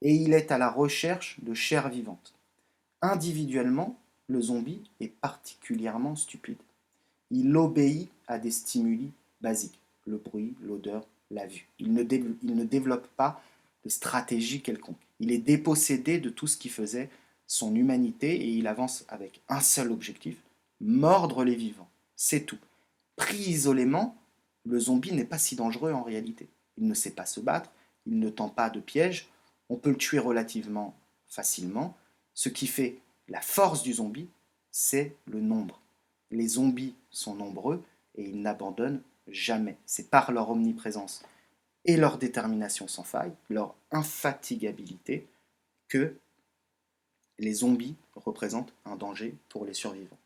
Et il est à la recherche de chair vivante. Individuellement, le zombie est particulièrement stupide. Il obéit à des stimuli basiques, le bruit, l'odeur, la vue. Il ne développe pas de stratégie quelconque. Il est dépossédé de tout ce qui faisait son humanité et il avance avec un seul objectif, mordre les vivants. C'est tout. Pris isolément, le zombie n'est pas si dangereux en réalité. Il ne sait pas se battre, il ne tend pas de piège, on peut le tuer relativement facilement. Ce qui fait la force du zombie, c'est le nombre. Les zombies sont nombreux et ils n'abandonnent jamais. C'est par leur omniprésence et leur détermination sans faille, leur infatigabilité, que les zombies représentent un danger pour les survivants.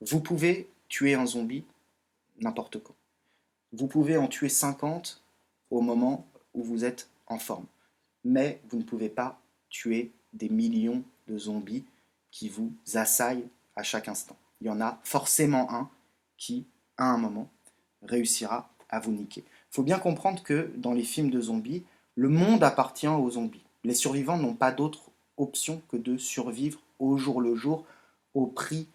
Vous pouvez tuer un zombie n'importe quand. Vous pouvez en tuer 50 au moment où vous êtes en forme. Mais vous ne pouvez pas tuer des millions de zombies qui vous assaillent à chaque instant. Il y en a forcément un qui, à un moment, réussira à vous niquer. Il faut bien comprendre que dans les films de zombies, le monde appartient aux zombies. Les survivants n'ont pas d'autre option que de survivre au jour le jour au prix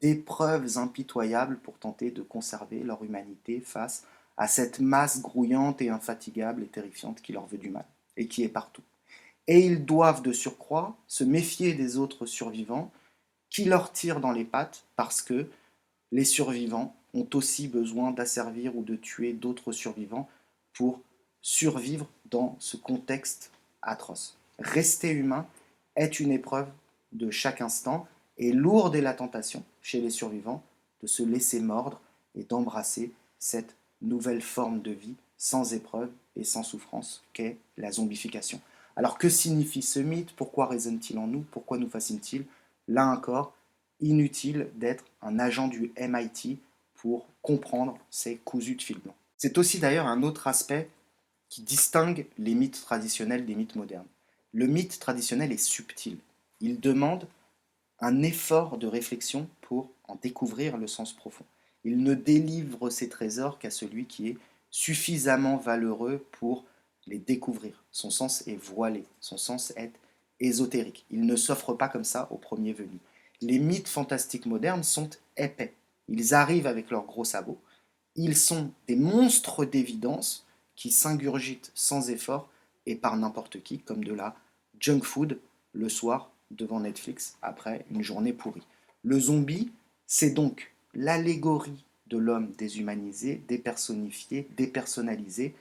d'épreuves impitoyables pour tenter de conserver leur humanité face à cette masse grouillante et infatigable et terrifiante qui leur veut du mal et qui est partout. Et ils doivent de surcroît se méfier des autres survivants qui leur tirent dans les pattes parce que les survivants ont aussi besoin d'asservir ou de tuer d'autres survivants pour survivre dans ce contexte atroce. Rester humain est une épreuve de chaque instant et lourde est la tentation chez les survivants de se laisser mordre et d'embrasser cette nouvelle forme de vie sans épreuve et sans souffrance qu'est la zombification. Alors que signifie ce mythe? Pourquoi résonne-t-il en nous? Pourquoi nous fascine-t-il? Là encore, inutile d'être un agent du MIT pour comprendre ces cousus de fil blanc. C'est aussi d'ailleurs un autre aspect qui distingue les mythes traditionnels des mythes modernes. Le mythe traditionnel est subtil. Il demande un effort de réflexion pour en découvrir le sens profond. Il ne délivre ses trésors qu'à celui qui est suffisamment valeureux pour les découvrir. Son sens est voilé, son sens est ésotérique. Il ne s'offre pas comme ça au premier venu. Les mythes fantastiques modernes sont épais. Ils arrivent avec leurs gros sabots. Ils sont des monstres d'évidence qui s'ingurgitent sans effort et par n'importe qui, comme de la junk food le soir devant Netflix après une journée pourrie. Le zombie, c'est donc l'allégorie de l'homme déshumanisé, dépersonnifié, dépersonnalisé,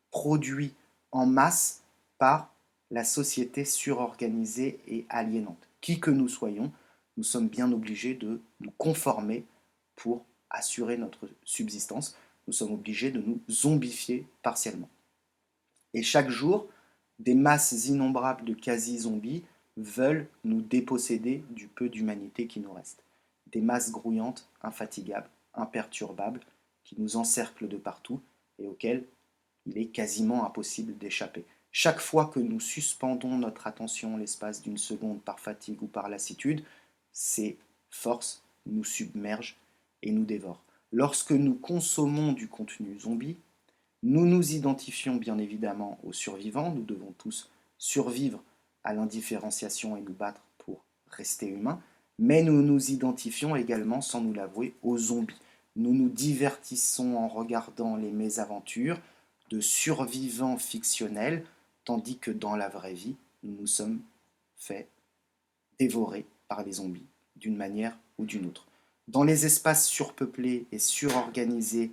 produit en masse par la société surorganisée et aliénante. Qui que nous soyons, nous sommes bien obligés de nous conformer pour assurer notre subsistance. Nous sommes obligés de nous zombifier partiellement. Et chaque jour, des masses innombrables de quasi-zombies veulent nous déposséder du peu d'humanité qui nous reste. Des masses grouillantes, infatigables, imperturbables, qui nous encerclent de partout et auxquelles il est quasiment impossible d'échapper. Chaque fois que nous suspendons notre attention l'espace d'une seconde par fatigue ou par lassitude, ces forces nous submergent et nous dévorent. Lorsque nous consommons du contenu zombie, nous nous identifions bien évidemment aux survivants, nous devons tous survivre à l'indifférenciation et nous battre pour rester humains, mais nous nous identifions également, sans nous l'avouer, aux zombies. Nous nous divertissons en regardant les mésaventures de survivants fictionnels, tandis que dans la vraie vie, nous nous sommes fait dévorer par les zombies, d'une manière ou d'une autre. Dans les espaces surpeuplés et surorganisés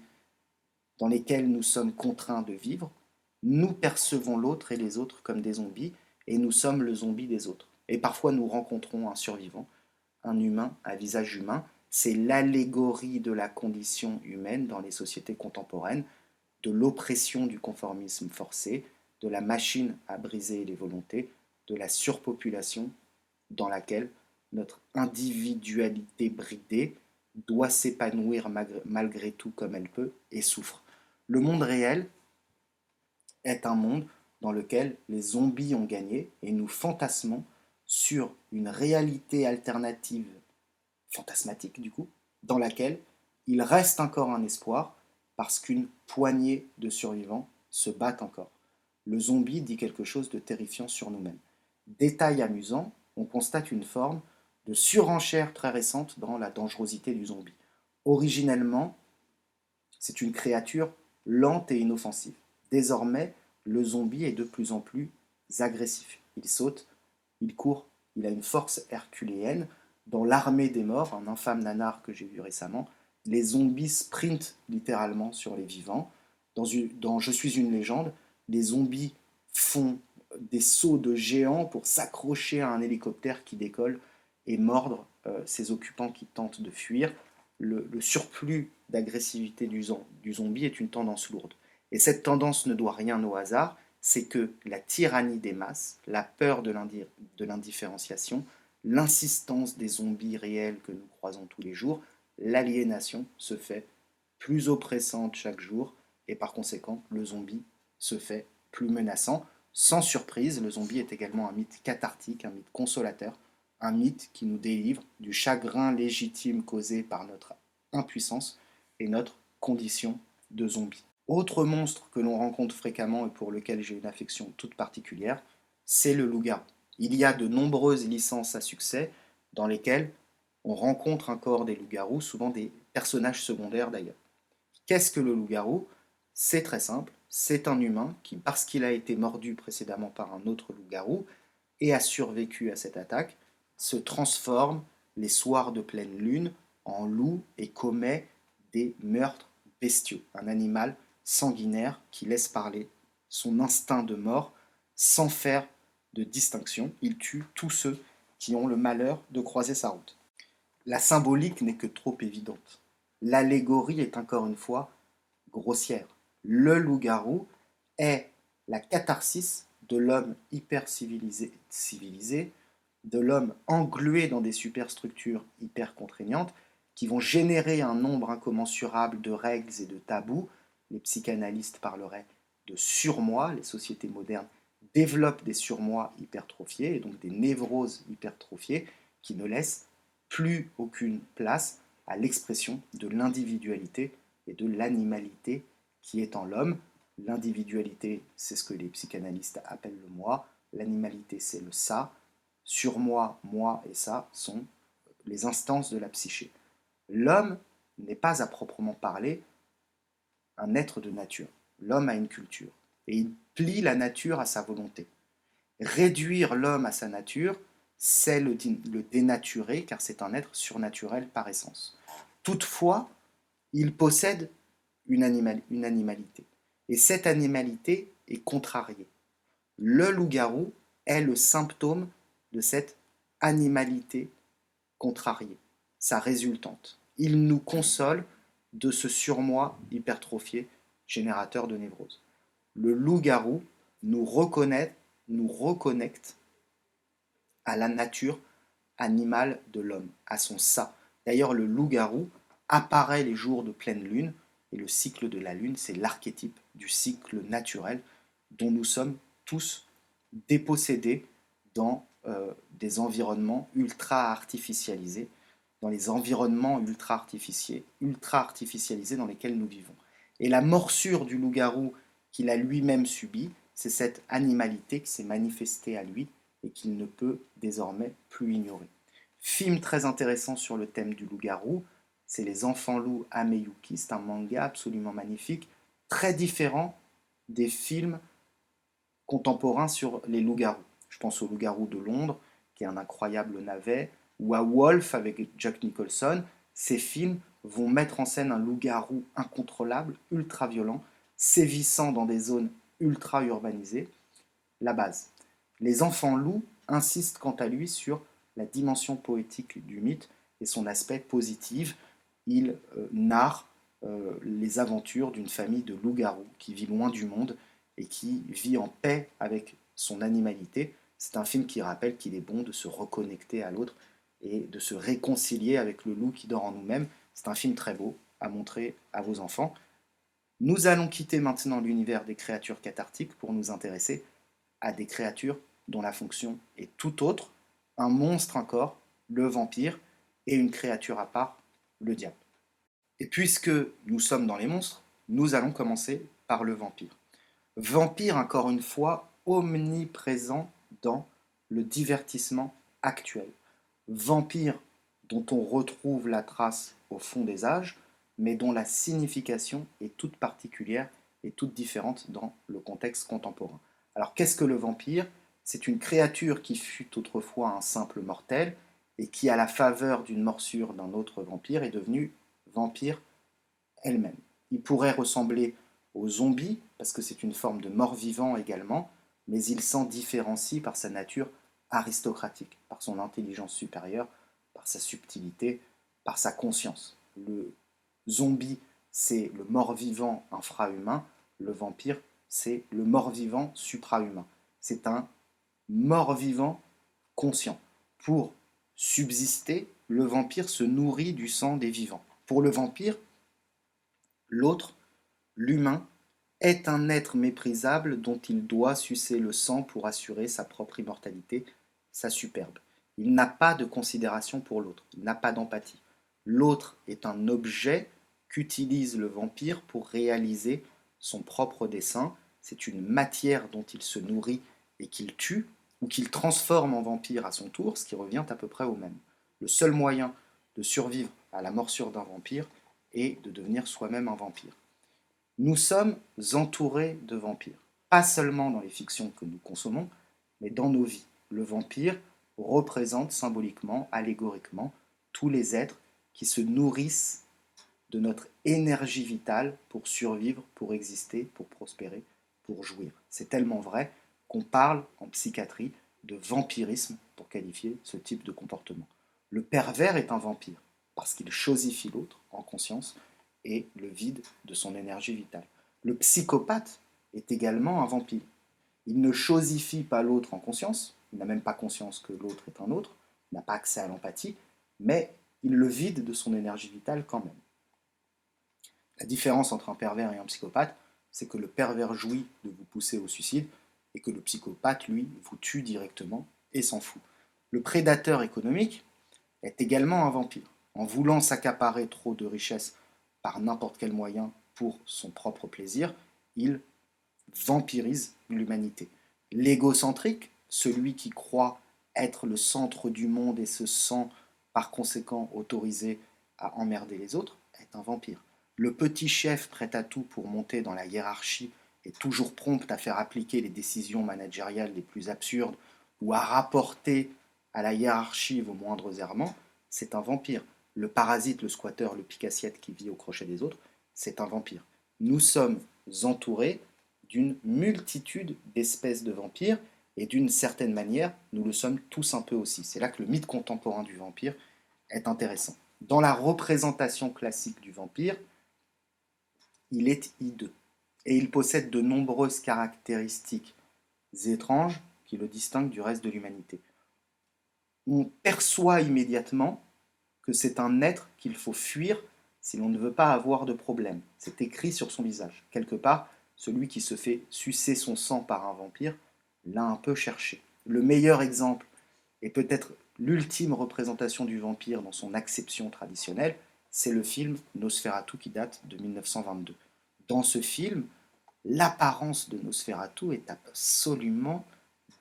dans lesquels nous sommes contraints de vivre, nous percevons l'autre et les autres comme des zombies, et nous sommes le zombie des autres. Et parfois nous rencontrons un survivant, un humain à visage humain. C'est l'allégorie de la condition humaine dans les sociétés contemporaines, de l'oppression du conformisme forcé, de la machine à briser les volontés, de la surpopulation dans laquelle notre individualité bridée doit s'épanouir malgré tout comme elle peut et souffre. Le monde réel est un monde dans lequel les zombies ont gagné et nous fantasmons sur une réalité alternative, fantasmatique du coup, dans laquelle il reste encore un espoir parce qu'une poignée de survivants se battent encore. Le zombie dit quelque chose de terrifiant sur nous-mêmes. Détail amusant, on constate une forme de surenchère très récente dans la dangerosité du zombie. Originellement, c'est une créature lente et inoffensive. Désormais, le zombie est de plus en plus agressif. Il saute, il court, il a une force herculéenne. Dans l'Armée des morts, un infâme nanar que j'ai vu récemment, les zombies sprintent littéralement sur les vivants. Dans Je suis une légende, les zombies font des sauts de géants pour s'accrocher à un hélicoptère qui décolle et mordre ses occupants qui tentent de fuir. Le surplus d'agressivité du zombie est une tendance lourde. Et cette tendance ne doit rien au hasard, c'est que la tyrannie des masses, la peur de l'indifférenciation, l'insistance des zombies réels que nous croisons tous les jours, l'aliénation se fait plus oppressante chaque jour et par conséquent le zombie se fait plus menaçant. Sans surprise, le zombie est également un mythe cathartique, un mythe consolateur, un mythe qui nous délivre du chagrin légitime causé par notre impuissance et notre condition de zombie. Autre monstre que l'on rencontre fréquemment et pour lequel j'ai une affection toute particulière, c'est le loup-garou. Il y a de nombreuses licences à succès dans lesquelles on rencontre encore des loups-garous, souvent des personnages secondaires d'ailleurs. Qu'est-ce que le loup-garou? C'est très simple, c'est un humain qui, parce qu'il a été mordu précédemment par un autre loup-garou et a survécu à cette attaque, se transforme les soirs de pleine lune en loup et commet des meurtres bestiaux. Un animal sanguinaire qui laisse parler son instinct de mort sans faire de distinction. Il tue tous ceux qui ont le malheur de croiser sa route. La symbolique n'est que trop évidente. L'allégorie est encore une fois grossière. Le loup-garou est la catharsis de l'homme hyper civilisé, de l'homme englué dans des superstructures hyper contraignantes qui vont générer un nombre incommensurable de règles et de tabous. Les psychanalystes parleraient de surmoi, les sociétés modernes développent des surmois hypertrophiés et donc des névroses hypertrophiées qui ne laissent plus aucune place à l'expression de l'individualité et de l'animalité qui est en l'homme. L'individualité, c'est ce que les psychanalystes appellent le moi, l'animalité, c'est le ça, surmoi, moi et ça sont les instances de la psyché. L'homme n'est pas à proprement parler un être de nature. L'homme a une culture et il plie la nature à sa volonté. Réduire l'homme à sa nature, c'est le dénaturer car c'est un être surnaturel par essence. Toutefois, il possède une animalité. Et cette animalité est contrariée. Le loup-garou est le symptôme de cette animalité contrariée, sa résultante. Il nous console de ce surmoi hypertrophié générateur de névrose. Le loup-garou nous reconnecte à la nature animale de l'homme, à son ça. D'ailleurs, le loup-garou apparaît les jours de pleine lune, et le cycle de la lune, c'est l'archétype du cycle naturel dont nous sommes tous dépossédés dans des environnements ultra artificialisés, dans les environnements ultra artificialisés dans lesquels nous vivons. Et la morsure du loup-garou qu'il a lui-même subie, c'est cette animalité qui s'est manifestée à lui et qu'il ne peut désormais plus ignorer. Film très intéressant sur le thème du loup-garou, c'est Les Enfants Loups Ameyuki, c'est un manga absolument magnifique, très différent des films contemporains sur les loups-garous. Je pense au Loup-garou de Londres, qui est un incroyable navet, ou à Wolf avec Jack Nicholson. Ces films vont mettre en scène un loup-garou incontrôlable, ultra violent, sévissant dans des zones ultra urbanisées. La base. Les Enfants Loups insistent quant à lui sur la dimension poétique du mythe et son aspect positif. Il narre les aventures d'une famille de loups-garous qui vit loin du monde et qui vit en paix avec son animalité. C'est un film qui rappelle qu'il est bon de se reconnecter à l'autre et de se réconcilier avec le loup qui dort en nous-mêmes. C'est un film très beau à montrer à vos enfants. Nous allons quitter maintenant l'univers des créatures cathartiques pour nous intéresser à des créatures dont la fonction est tout autre, un monstre encore, le vampire, et une créature à part, le diable. Et puisque nous sommes dans les monstres, nous allons commencer par le vampire. Vampire, encore une fois, omniprésent dans le divertissement actuel. Vampire dont on retrouve la trace au fond des âges, mais dont la signification est toute particulière et toute différente dans le contexte contemporain. Alors qu'est-ce que le vampire? C'est une créature qui fut autrefois un simple mortel et qui, à la faveur d'une morsure d'un autre vampire, est devenue vampire elle-même. Il pourrait ressembler aux zombies, parce que c'est une forme de mort-vivant également, mais il s'en différencie par sa nature aristocratique, par son intelligence supérieure, par sa subtilité, par sa conscience. Le zombie, c'est le mort-vivant infrahumain, le vampire, c'est le mort-vivant suprahumain. C'est un mort-vivant conscient. Pour subsister, le vampire se nourrit du sang des vivants. Pour le vampire, l'autre, l'humain, est un être méprisable dont il doit sucer le sang pour assurer sa propre immortalité, sa superbe. Il n'a pas de considération pour l'autre, il n'a pas d'empathie. L'autre est un objet qu'utilise le vampire pour réaliser son propre dessein. C'est une matière dont il se nourrit et qu'il tue, ou qu'il transforme en vampire à son tour, ce qui revient à peu près au même. Le seul moyen de survivre à la morsure d'un vampire est de devenir soi-même un vampire. Nous sommes entourés de vampires, pas seulement dans les fictions que nous consommons, mais dans nos vies. Le vampire représente symboliquement, allégoriquement, tous les êtres qui se nourrissent de notre énergie vitale pour survivre, pour exister, pour prospérer, pour jouir. C'est tellement vrai qu'on parle en psychiatrie de vampirisme pour qualifier ce type de comportement. Le pervers est un vampire parce qu'il chosifie l'autre en conscience et le vide de son énergie vitale. Le psychopathe est également un vampire. Il ne chosifie pas l'autre en conscience, il n'a même pas conscience que l'autre est un autre, il n'a pas accès à l'empathie, mais il le vide de son énergie vitale quand même. La différence entre un pervers et un psychopathe, c'est que le pervers jouit de vous pousser au suicide et que le psychopathe, lui, vous tue directement et s'en fout. Le prédateur économique est également un vampire. En voulant s'accaparer trop de richesses par n'importe quel moyen pour son propre plaisir, il vampirise l'humanité. L'égocentrique, celui qui croit être le centre du monde et se sent par conséquent autorisé à emmerder les autres, est un vampire. Le petit chef prêt à tout pour monter dans la hiérarchie et toujours prompt à faire appliquer les décisions managériales les plus absurdes ou à rapporter à la hiérarchie vos moindres errements, c'est un vampire. Le parasite, le squatteur, le pique-assiette qui vit au crochet des autres, c'est un vampire. Nous sommes entourés d'une multitude d'espèces de vampires et d'une certaine manière, nous le sommes tous un peu aussi. C'est là que le mythe contemporain du vampire est intéressant. Dans la représentation classique du vampire, il est hideux et il possède de nombreuses caractéristiques étranges qui le distinguent du reste de l'humanité. On perçoit immédiatement que c'est un être qu'il faut fuir si l'on ne veut pas avoir de problème. C'est écrit sur son visage. Quelque part, celui qui se fait sucer son sang par un vampire l'a un peu cherché. Le meilleur exemple, et peut-être l'ultime représentation du vampire dans son acception traditionnelle, c'est le film Nosferatu qui date de 1922. Dans ce film, l'apparence de Nosferatu est absolument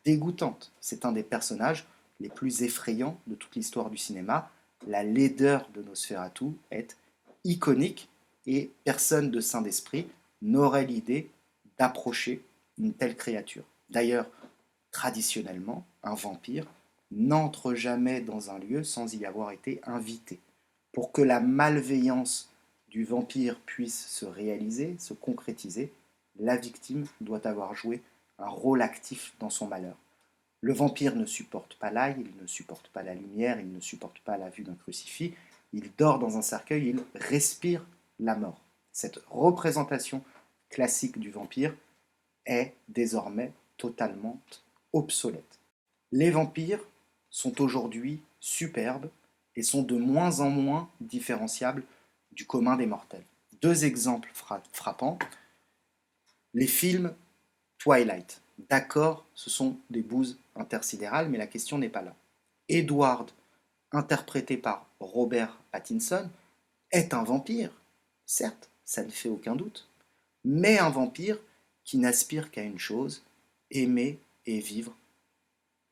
dégoûtante. C'est un des personnages les plus effrayants de toute l'histoire du cinéma. La laideur de Nosferatu est iconique et personne de sain d'esprit n'aurait l'idée d'approcher une telle créature. D'ailleurs, traditionnellement, un vampire n'entre jamais dans un lieu sans y avoir été invité. Pour que la malveillance du vampire puisse se réaliser, se concrétiser, la victime doit avoir joué un rôle actif dans son malheur. Le vampire ne supporte pas l'ail, il ne supporte pas la lumière, il ne supporte pas la vue d'un crucifix, il dort dans un cercueil, il respire la mort. Cette représentation classique du vampire est désormais totalement obsolète. Les vampires sont aujourd'hui superbes et sont de moins en moins différenciables du commun des mortels. Deux exemples frappants. Les films Twilight. D'accord, ce sont des bouses intersidérales, mais la question n'est pas là. Edward, interprété par Robert Pattinson, est un vampire. Certes, ça ne fait aucun doute. Mais un vampire qui n'aspire qu'à une chose, aimer et vivre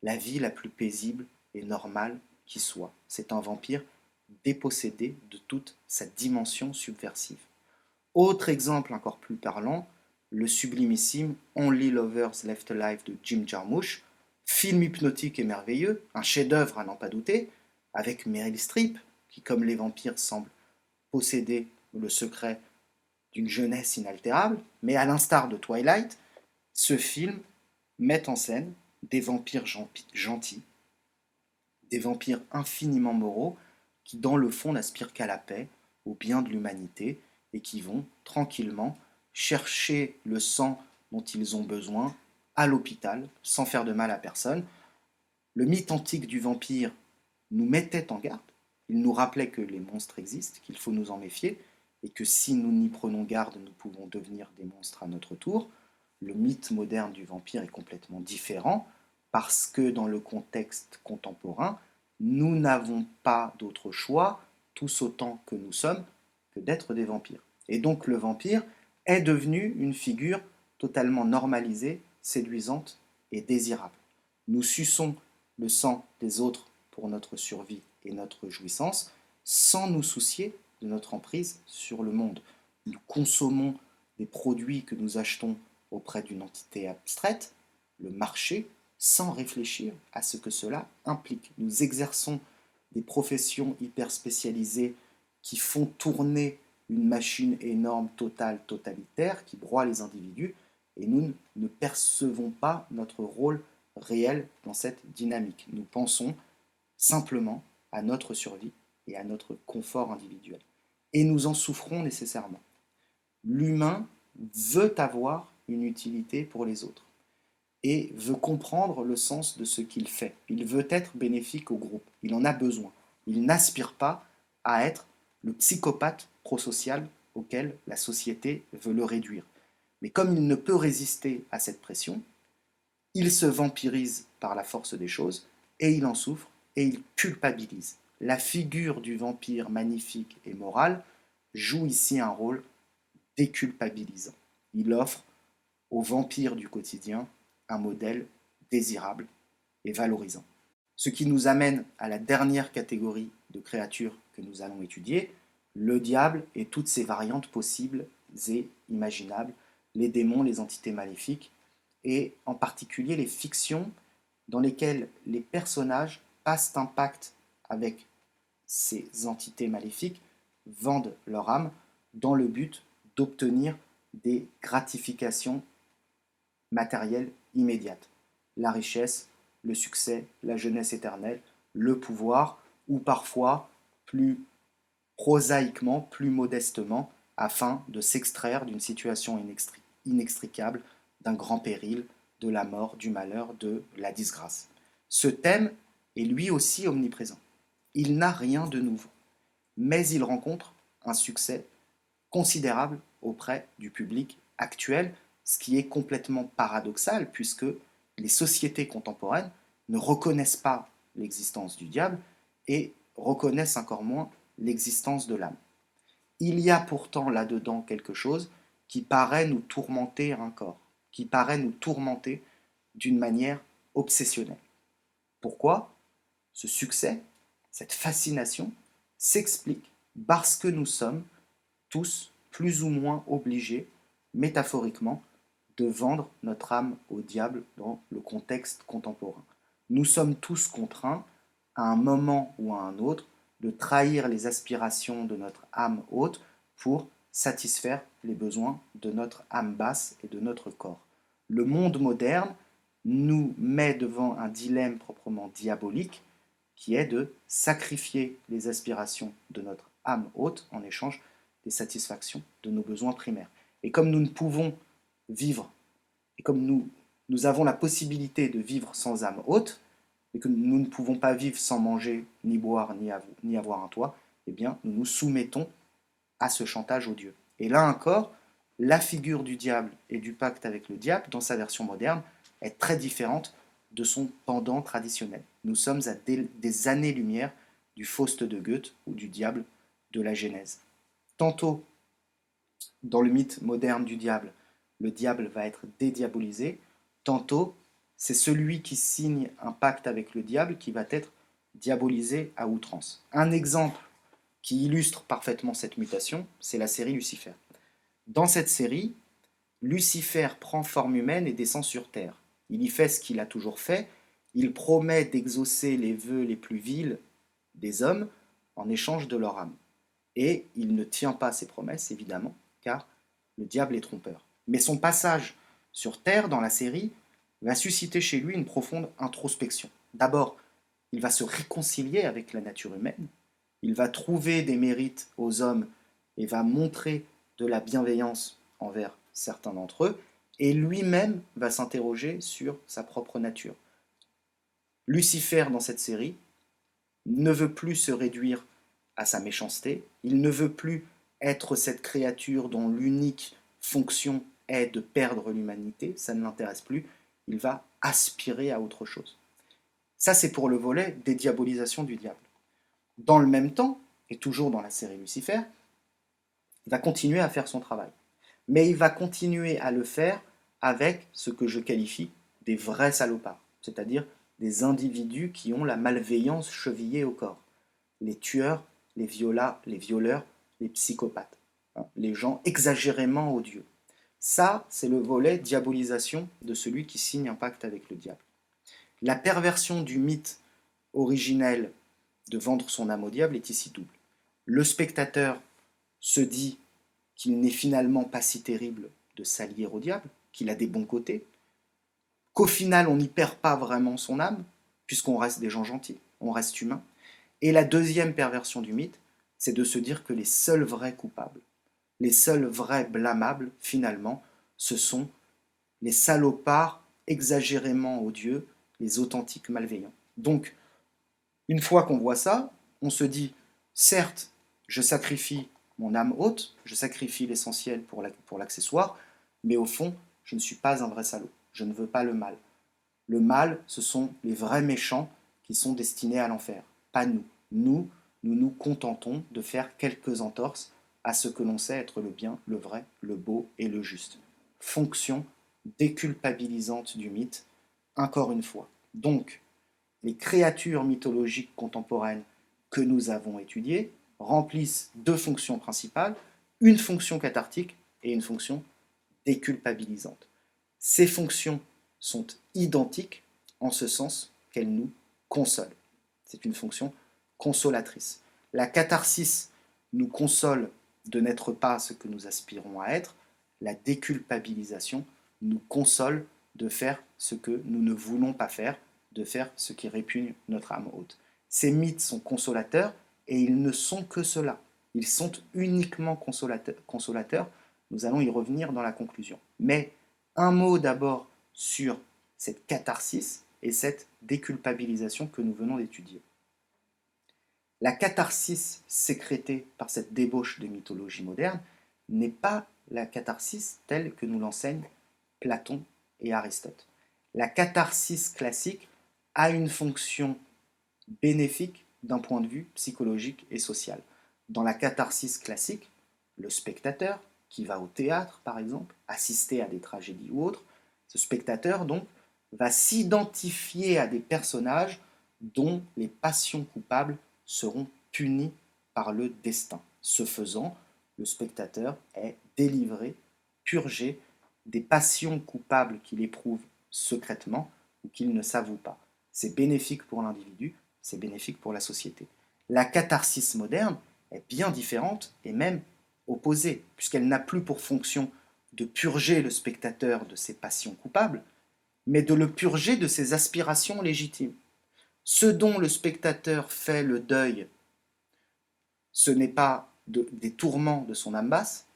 la vie la plus paisible et normale qui soit. C'est un vampire dépossédé de toute sa dimension subversive. Autre exemple encore plus parlant, le sublimissime Only Lovers Left Alive de Jim Jarmusch, film hypnotique et merveilleux, un chef-d'œuvre à n'en pas douter, avec Meryl Streep, qui comme les vampires semble posséder le secret d'une jeunesse inaltérable, mais à l'instar de Twilight, ce film met en scène des vampires gentils, des vampires infiniment moraux, qui dans le fond n'aspirent qu'à la paix, au bien de l'humanité, et qui vont tranquillement chercher le sang dont ils ont besoin à l'hôpital, sans faire de mal à personne. Le mythe antique du vampire nous mettait en garde, il nous rappelait que les monstres existent, qu'il faut nous en méfier, et que si nous n'y prenons garde, nous pouvons devenir des monstres à notre tour. Le mythe moderne du vampire est complètement différent, parce que dans le contexte contemporain, nous n'avons pas d'autre choix, tous autant que nous sommes, que d'être des vampires. Et donc le vampire est devenu une figure totalement normalisée, séduisante et désirable. Nous suçons le sang des autres pour notre survie et notre jouissance, sans nous soucier de notre emprise sur le monde. Nous consommons des produits que nous achetons auprès d'une entité abstraite, le marché, sans réfléchir à ce que cela implique. Nous exerçons des professions hyper spécialisées qui font tourner une machine énorme, totale, totalitaire, qui broie les individus, et nous ne percevons pas notre rôle réel dans cette dynamique. Nous pensons simplement à notre survie et à notre confort individuel. Et nous en souffrons nécessairement. L'humain veut avoir une utilité pour les autres et veut comprendre le sens de ce qu'il fait. Il veut être bénéfique au groupe. Il en a besoin. Il n'aspire pas à être le psychopathe prosocial auquel la société veut le réduire. Mais comme il ne peut résister à cette pression, il se vampirise par la force des choses et il en souffre et il culpabilise. La figure du vampire magnifique et moral joue ici un rôle déculpabilisant. Il offre au vampire du quotidien un modèle désirable et valorisant. Ce qui nous amène à la dernière catégorie de créatures que nous allons étudier, le diable et toutes ses variantes possibles et imaginables, les démons, les entités maléfiques, et en particulier les fictions dans lesquelles les personnages passent un pacte avec ces entités maléfiques, vendent leur âme dans le but d'obtenir des gratifications matérielles immédiates. La richesse, le succès, la jeunesse éternelle, le pouvoir, ou parfois plus prosaïquement, plus modestement, afin de s'extraire d'une situation inextricable, d'un grand péril, de la mort, du malheur, de la disgrâce. Ce thème est lui aussi omniprésent. Il n'a rien de nouveau, mais il rencontre un succès considérable auprès du public actuel, ce qui est complètement paradoxal puisque les sociétés contemporaines ne reconnaissent pas l'existence du diable et reconnaissent encore moins l'existence de l'âme. Il y a pourtant là-dedans quelque chose qui paraît nous tourmenter encore, qui paraît nous tourmenter d'une manière obsessionnelle. Pourquoi ce succès, cette fascination, s'explique parce que nous sommes tous plus ou moins obligés, métaphoriquement, de vendre notre âme au diable dans le contexte contemporain. Nous sommes tous contraints, à un moment ou à un autre, de trahir les aspirations de notre âme haute pour satisfaire les besoins de notre âme basse et de notre corps. Le monde moderne nous met devant un dilemme proprement diabolique qui est de sacrifier les aspirations de notre âme haute en échange des satisfactions de nos besoins primaires. Et comme nous ne pouvons vivre, et comme nous avons la possibilité de vivre sans âme haute, et que nous ne pouvons pas vivre sans manger, ni boire, ni avoir un toit, eh bien, nous nous soumettons à ce chantage odieux. Et là encore, la figure du diable et du pacte avec le diable, dans sa version moderne, est très différente de son pendant traditionnel. Nous sommes à des années-lumière du Faust de Goethe ou du diable de la Genèse. Tantôt, dans le mythe moderne du diable, le diable va être dédiabolisé, tantôt, c'est celui qui signe un pacte avec le diable qui va être diabolisé à outrance. Un exemple qui illustre parfaitement cette mutation, c'est la série Lucifer. Dans cette série, Lucifer prend forme humaine et descend sur Terre. Il y fait ce qu'il a toujours fait, il promet d'exaucer les vœux les plus vils des hommes en échange de leur âme. Et il ne tient pas ses promesses, évidemment, car le diable est trompeur. Mais son passage sur Terre dans la série va susciter chez lui une profonde introspection. D'abord, il va se réconcilier avec la nature humaine, il va trouver des mérites aux hommes et va montrer de la bienveillance envers certains d'entre eux, et lui-même va s'interroger sur sa propre nature. Lucifer, dans cette série, ne veut plus se réduire à sa méchanceté, il ne veut plus être cette créature dont l'unique fonction est de perdre l'humanité, ça ne l'intéresse plus, il va aspirer à autre chose. Ça, c'est pour le volet des diabolisations du diable. Dans le même temps, et toujours dans la série Lucifer, il va continuer à faire son travail. Mais il va continuer à le faire avec ce que je qualifie des vrais salopards, c'est-à-dire des individus qui ont la malveillance chevillée au corps. Les tueurs, les violeurs, les psychopathes, les gens exagérément odieux. Ça, c'est le volet diabolisation de celui qui signe un pacte avec le diable. La perversion du mythe originel de vendre son âme au diable est ici double. Le spectateur se dit qu'il n'est finalement pas si terrible de s'allier au diable, qu'il a des bons côtés, qu'au final on n'y perd pas vraiment son âme, puisqu'on reste des gens gentils, on reste humain. Et la deuxième perversion du mythe, c'est de se dire que les seuls vrais coupables, les seuls vrais blâmables, finalement, ce sont les salopards exagérément odieux, les authentiques malveillants. Donc, une fois qu'on voit ça, on se dit, certes, je sacrifie mon âme haute, je sacrifie l'essentiel pour l'accessoire, mais au fond, je ne suis pas un vrai salaud. Je ne veux pas le mal. Le mal, ce sont les vrais méchants qui sont destinés à l'enfer, pas nous. Nous nous contentons de faire quelques entorses à ce que l'on sait être le bien, le vrai, le beau et le juste. Fonction déculpabilisante du mythe, encore une fois. Donc, les créatures mythologiques contemporaines que nous avons étudiées remplissent deux fonctions principales, une fonction cathartique et une fonction déculpabilisante. Ces fonctions sont identiques en ce sens qu'elles nous consolent. C'est une fonction consolatrice. La catharsis nous console de n'être pas ce que nous aspirons à être. La déculpabilisation nous console de faire ce que nous ne voulons pas faire, de faire ce qui répugne notre âme haute. Ces mythes sont consolateurs et ils ne sont que cela. Ils sont uniquement consolateurs. Nous allons y revenir dans la conclusion. Mais un mot d'abord sur cette catharsis et cette déculpabilisation que nous venons d'étudier. La catharsis sécrétée par cette débauche de mythologie moderne n'est pas la catharsis telle que nous l'enseignent Platon et Aristote. La catharsis classique a une fonction bénéfique d'un point de vue psychologique et social. Dans la catharsis classique, le spectateur, qui va au théâtre par exemple, assister à des tragédies ou autres, ce spectateur donc va s'identifier à des personnages dont les passions coupables seront punies par le destin. Ce faisant, le spectateur est délivré, purgé des passions coupables qu'il éprouve secrètement ou qu'il ne s'avoue pas. C'est bénéfique pour l'individu, c'est bénéfique pour la société. La catharsis moderne est bien différente et même opposée, puisqu'elle n'a plus pour fonction de purger le spectateur de ses passions coupables, mais de le purger de ses aspirations légitimes. Ce dont le spectateur fait le deuil, ce n'est pas des tourments de son âme basse,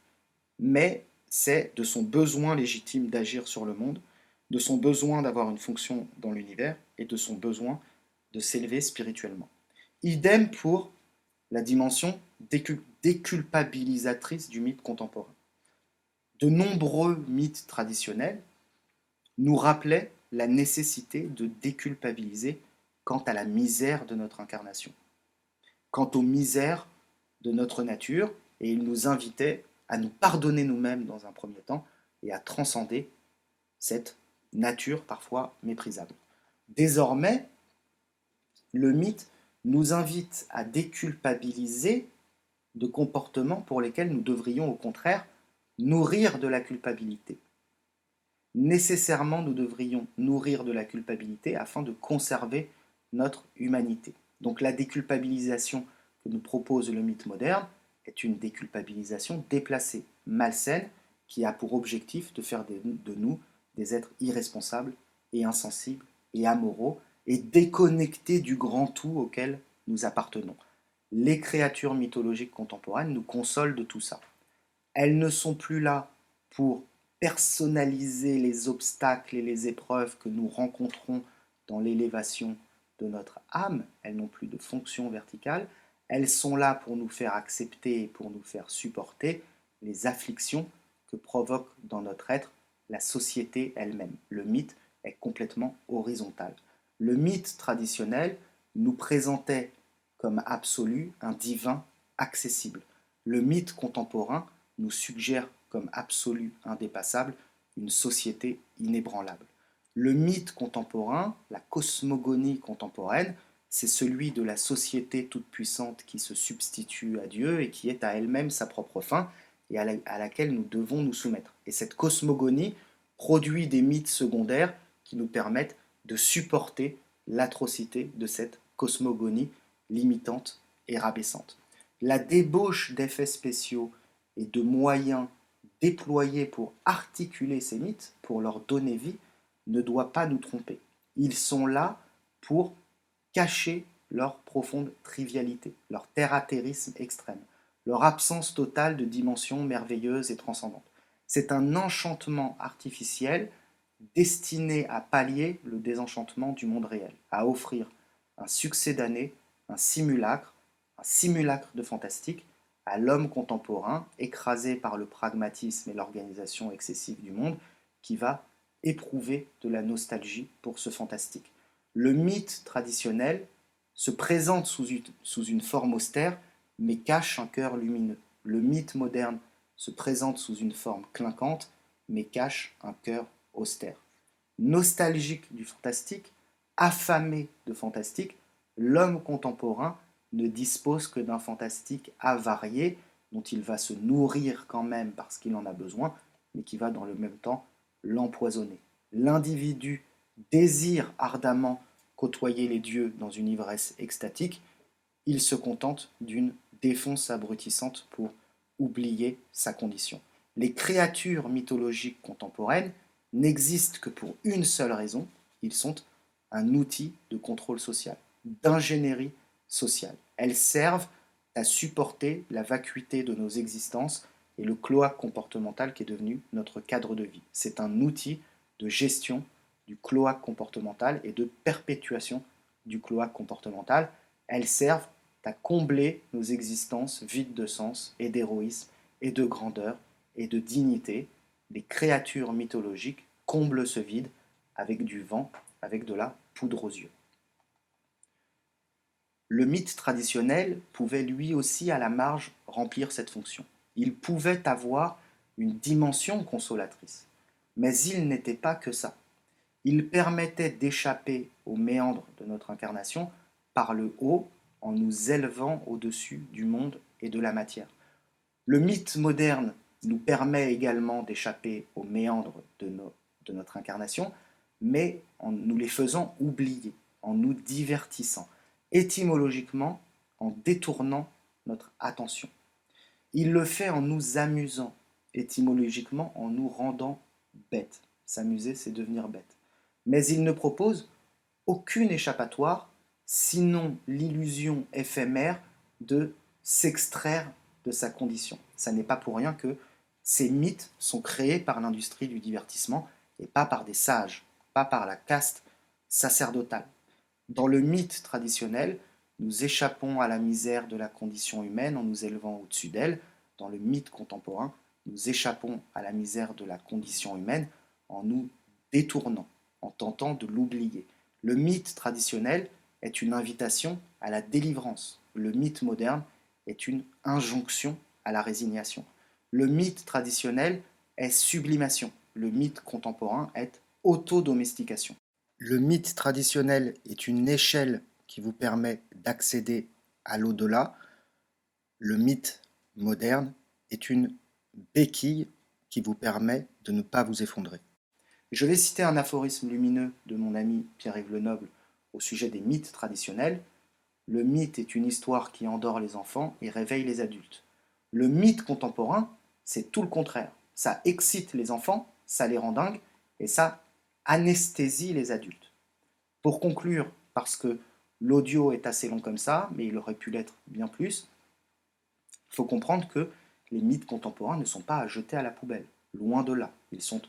mais c'est de son besoin légitime d'agir sur le monde, de son besoin d'avoir une fonction dans l'univers et de son besoin de s'élever spirituellement. Idem pour la dimension déculpabilisatrice du mythe contemporain. De nombreux mythes traditionnels nous rappelaient la nécessité de déculpabiliser quant à la misère de notre incarnation, quant aux misères de notre nature, et ils nous invitaient à nous pardonner nous-mêmes dans un premier temps et à transcender cette nature parfois méprisable. Désormais, le mythe nous invite à déculpabiliser de comportements pour lesquels nous devrions au contraire nourrir de la culpabilité. Nécessairement, nous devrions nourrir de la culpabilité afin de conserver notre humanité. Donc la déculpabilisation que nous propose le mythe moderne est une déculpabilisation déplacée, malsaine, qui a pour objectif de faire de nous des êtres irresponsables et insensibles et amoraux et déconnectés du grand tout auquel nous appartenons. Les créatures mythologiques contemporaines nous consolent de tout ça. Elles ne sont plus là pour personnaliser les obstacles et les épreuves que nous rencontrons dans l'élévation de notre âme. Elles n'ont plus de fonction verticale. Elles sont là pour nous faire accepter et pour nous faire supporter les afflictions que provoque dans notre être la société elle-même. Le mythe est complètement horizontal. Le mythe traditionnel nous présentait comme absolu un divin accessible. Le mythe contemporain nous suggère comme absolu indépassable une société inébranlable. Le mythe contemporain, la cosmogonie contemporaine, c'est celui de la société toute-puissante qui se substitue à Dieu et qui est à elle-même sa propre fin et à laquelle nous devons nous soumettre. Et cette cosmogonie produit des mythes secondaires qui nous permettent de supporter l'atrocité de cette cosmogonie limitante et rabaissante. La débauche d'effets spéciaux et de moyens déployés pour articuler ces mythes, pour leur donner vie, ne doit pas nous tromper. Ils sont là pour cacher leur profonde trivialité, leur terre-à-terrisme extrême, leur absence totale de dimension merveilleuse et transcendante. C'est un enchantement artificiel destiné à pallier le désenchantement du monde réel, à offrir un succédané, un simulacre de fantastique à l'homme contemporain, écrasé par le pragmatisme et l'organisation excessive du monde, qui va éprouver de la nostalgie pour ce fantastique. Le mythe traditionnel se présente sous une forme austère, mais cache un cœur lumineux. Le mythe moderne se présente sous une forme clinquante, mais cache un cœur austère. Nostalgique du fantastique, affamé de fantastique, l'homme contemporain ne dispose que d'un fantastique avarié, dont il va se nourrir quand même parce qu'il en a besoin, mais qui va dans le même temps l'empoisonner. L'individu désire ardemment côtoyer les dieux dans une ivresse extatique, il se contente d'une défonce abrutissante pour oublier sa condition. Les créatures mythologiques contemporaines n'existent que pour une seule raison, ils sont un outil de contrôle social, d'ingénierie sociale. Elles servent à supporter la vacuité de nos existences et le cloaque comportemental qui est devenu notre cadre de vie. C'est un outil de gestion du cloaque comportemental et de perpétuation du cloaque comportemental. Elles servent à combler nos existences vides de sens et d'héroïsme et de grandeur et de dignité. Les créatures mythologiques comblent ce vide avec du vent, avec de la poudre aux yeux. Le mythe traditionnel pouvait lui aussi à la marge remplir cette fonction. Il pouvait avoir une dimension consolatrice, mais il n'était pas que ça. Il permettait d'échapper aux méandres de notre incarnation par le haut en nous élevant au-dessus du monde et de la matière. Le mythe moderne nous permet également d'échapper aux méandres de notre incarnation, mais en nous les faisant oublier, en nous divertissant, étymologiquement en détournant notre attention. Il le fait en nous amusant, étymologiquement en nous rendant bêtes. S'amuser, c'est devenir bête. Mais il ne propose aucune échappatoire, sinon l'illusion éphémère de s'extraire de sa condition. Ça n'est pas pour rien que ces mythes sont créés par l'industrie du divertissement et pas par des sages, pas par la caste sacerdotale. Dans le mythe traditionnel, nous échappons à la misère de la condition humaine en nous élevant au-dessus d'elle. Dans le mythe contemporain, nous échappons à la misère de la condition humaine en nous détournant, en tentant de l'oublier. Le mythe traditionnel est une invitation à la délivrance. Le mythe moderne est une injonction à la résignation. Le mythe traditionnel est sublimation. Le mythe contemporain est autodomestication. Le mythe traditionnel est une échelle qui vous permet d'accéder à l'au-delà. Le mythe moderne est une béquille qui vous permet de ne pas vous effondrer. Je vais citer un aphorisme lumineux de mon ami Pierre-Yves Lenoble au sujet des mythes traditionnels. Le mythe est une histoire qui endort les enfants et réveille les adultes. Le mythe contemporain, c'est tout le contraire. Ça excite les enfants, ça les rend dingues et ça anesthésie les adultes. Pour conclure, parce que l'audio est assez long comme ça, mais il aurait pu l'être bien plus, il faut comprendre que les mythes contemporains ne sont pas à jeter à la poubelle. Loin de là. Ils sont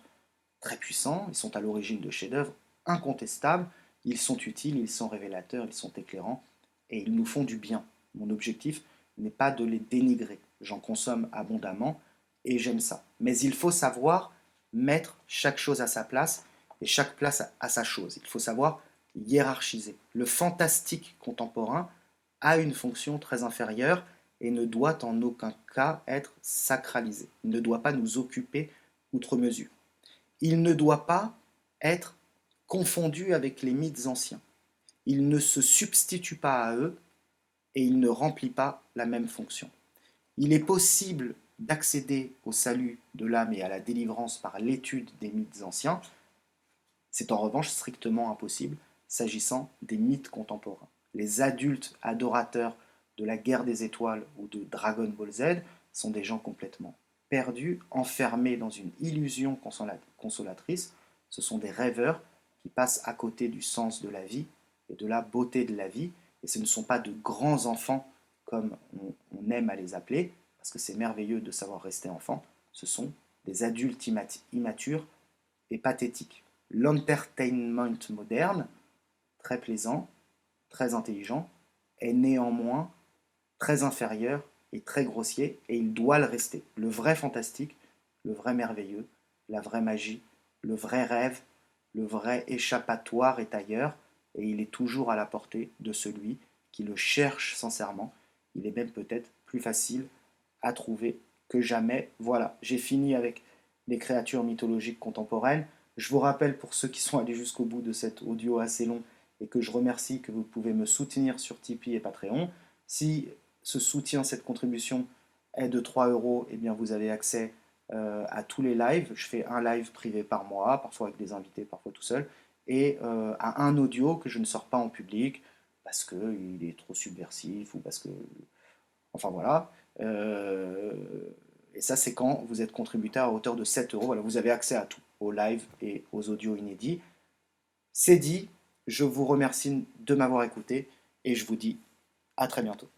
très puissants, ils sont à l'origine de chefs-d'œuvre incontestables, ils sont utiles, ils sont révélateurs, ils sont éclairants et ils nous font du bien. Mon objectif n'est pas de les dénigrer. J'en consomme abondamment et j'aime ça. Mais il faut savoir mettre chaque chose à sa place et chaque place à sa chose. Il faut savoir hiérarchiser. Le fantastique contemporain a une fonction très inférieure et ne doit en aucun cas être sacralisé. Il ne doit pas nous occuper outre mesure. Il ne doit pas être confondu avec les mythes anciens. Il ne se substitue pas à eux et il ne remplit pas la même fonction. Il est possible d'accéder au salut de l'âme et à la délivrance par l'étude des mythes anciens. C'est en revanche strictement impossible s'agissant des mythes contemporains. Les adultes adorateurs de la guerre des étoiles ou de Dragon Ball Z sont des gens complètement perdus, enfermés dans une illusion consolatrice. Ce sont des rêveurs qui passent à côté du sens de la vie et de la beauté de la vie. Et ce ne sont pas de grands enfants comme on aime à les appeler, parce que c'est merveilleux de savoir rester enfant. Ce sont des adultes immatures et pathétiques. L'entertainment moderne, très plaisant, très intelligent, est néanmoins très inférieur et très grossier, et il doit le rester. Le vrai fantastique, le vrai merveilleux, la vraie magie, le vrai rêve, le vrai échappatoire est ailleurs, et il est toujours à la portée de celui qui le cherche sincèrement. Il est même peut-être plus facile à trouver que jamais. Voilà, j'ai fini avec les créatures mythologiques contemporaines. Je vous rappelle, pour ceux qui sont allés jusqu'au bout de cet audio assez long, et que je remercie que vous pouvez me soutenir sur Tipeee et Patreon. Si ce soutien, cette contribution est de 3 euros, eh bien vous avez accès à tous les lives. Je fais un live privé par mois, parfois avec des invités, parfois tout seul, et à un audio que je ne sors pas en public parce qu'il est trop subversif ou parce que... Enfin voilà. Et ça, c'est quand vous êtes contributeur à hauteur de 7 euros. Voilà, vous avez accès à tout, aux lives et aux audios inédits. C'est dit, je vous remercie de m'avoir écouté et je vous dis à très bientôt.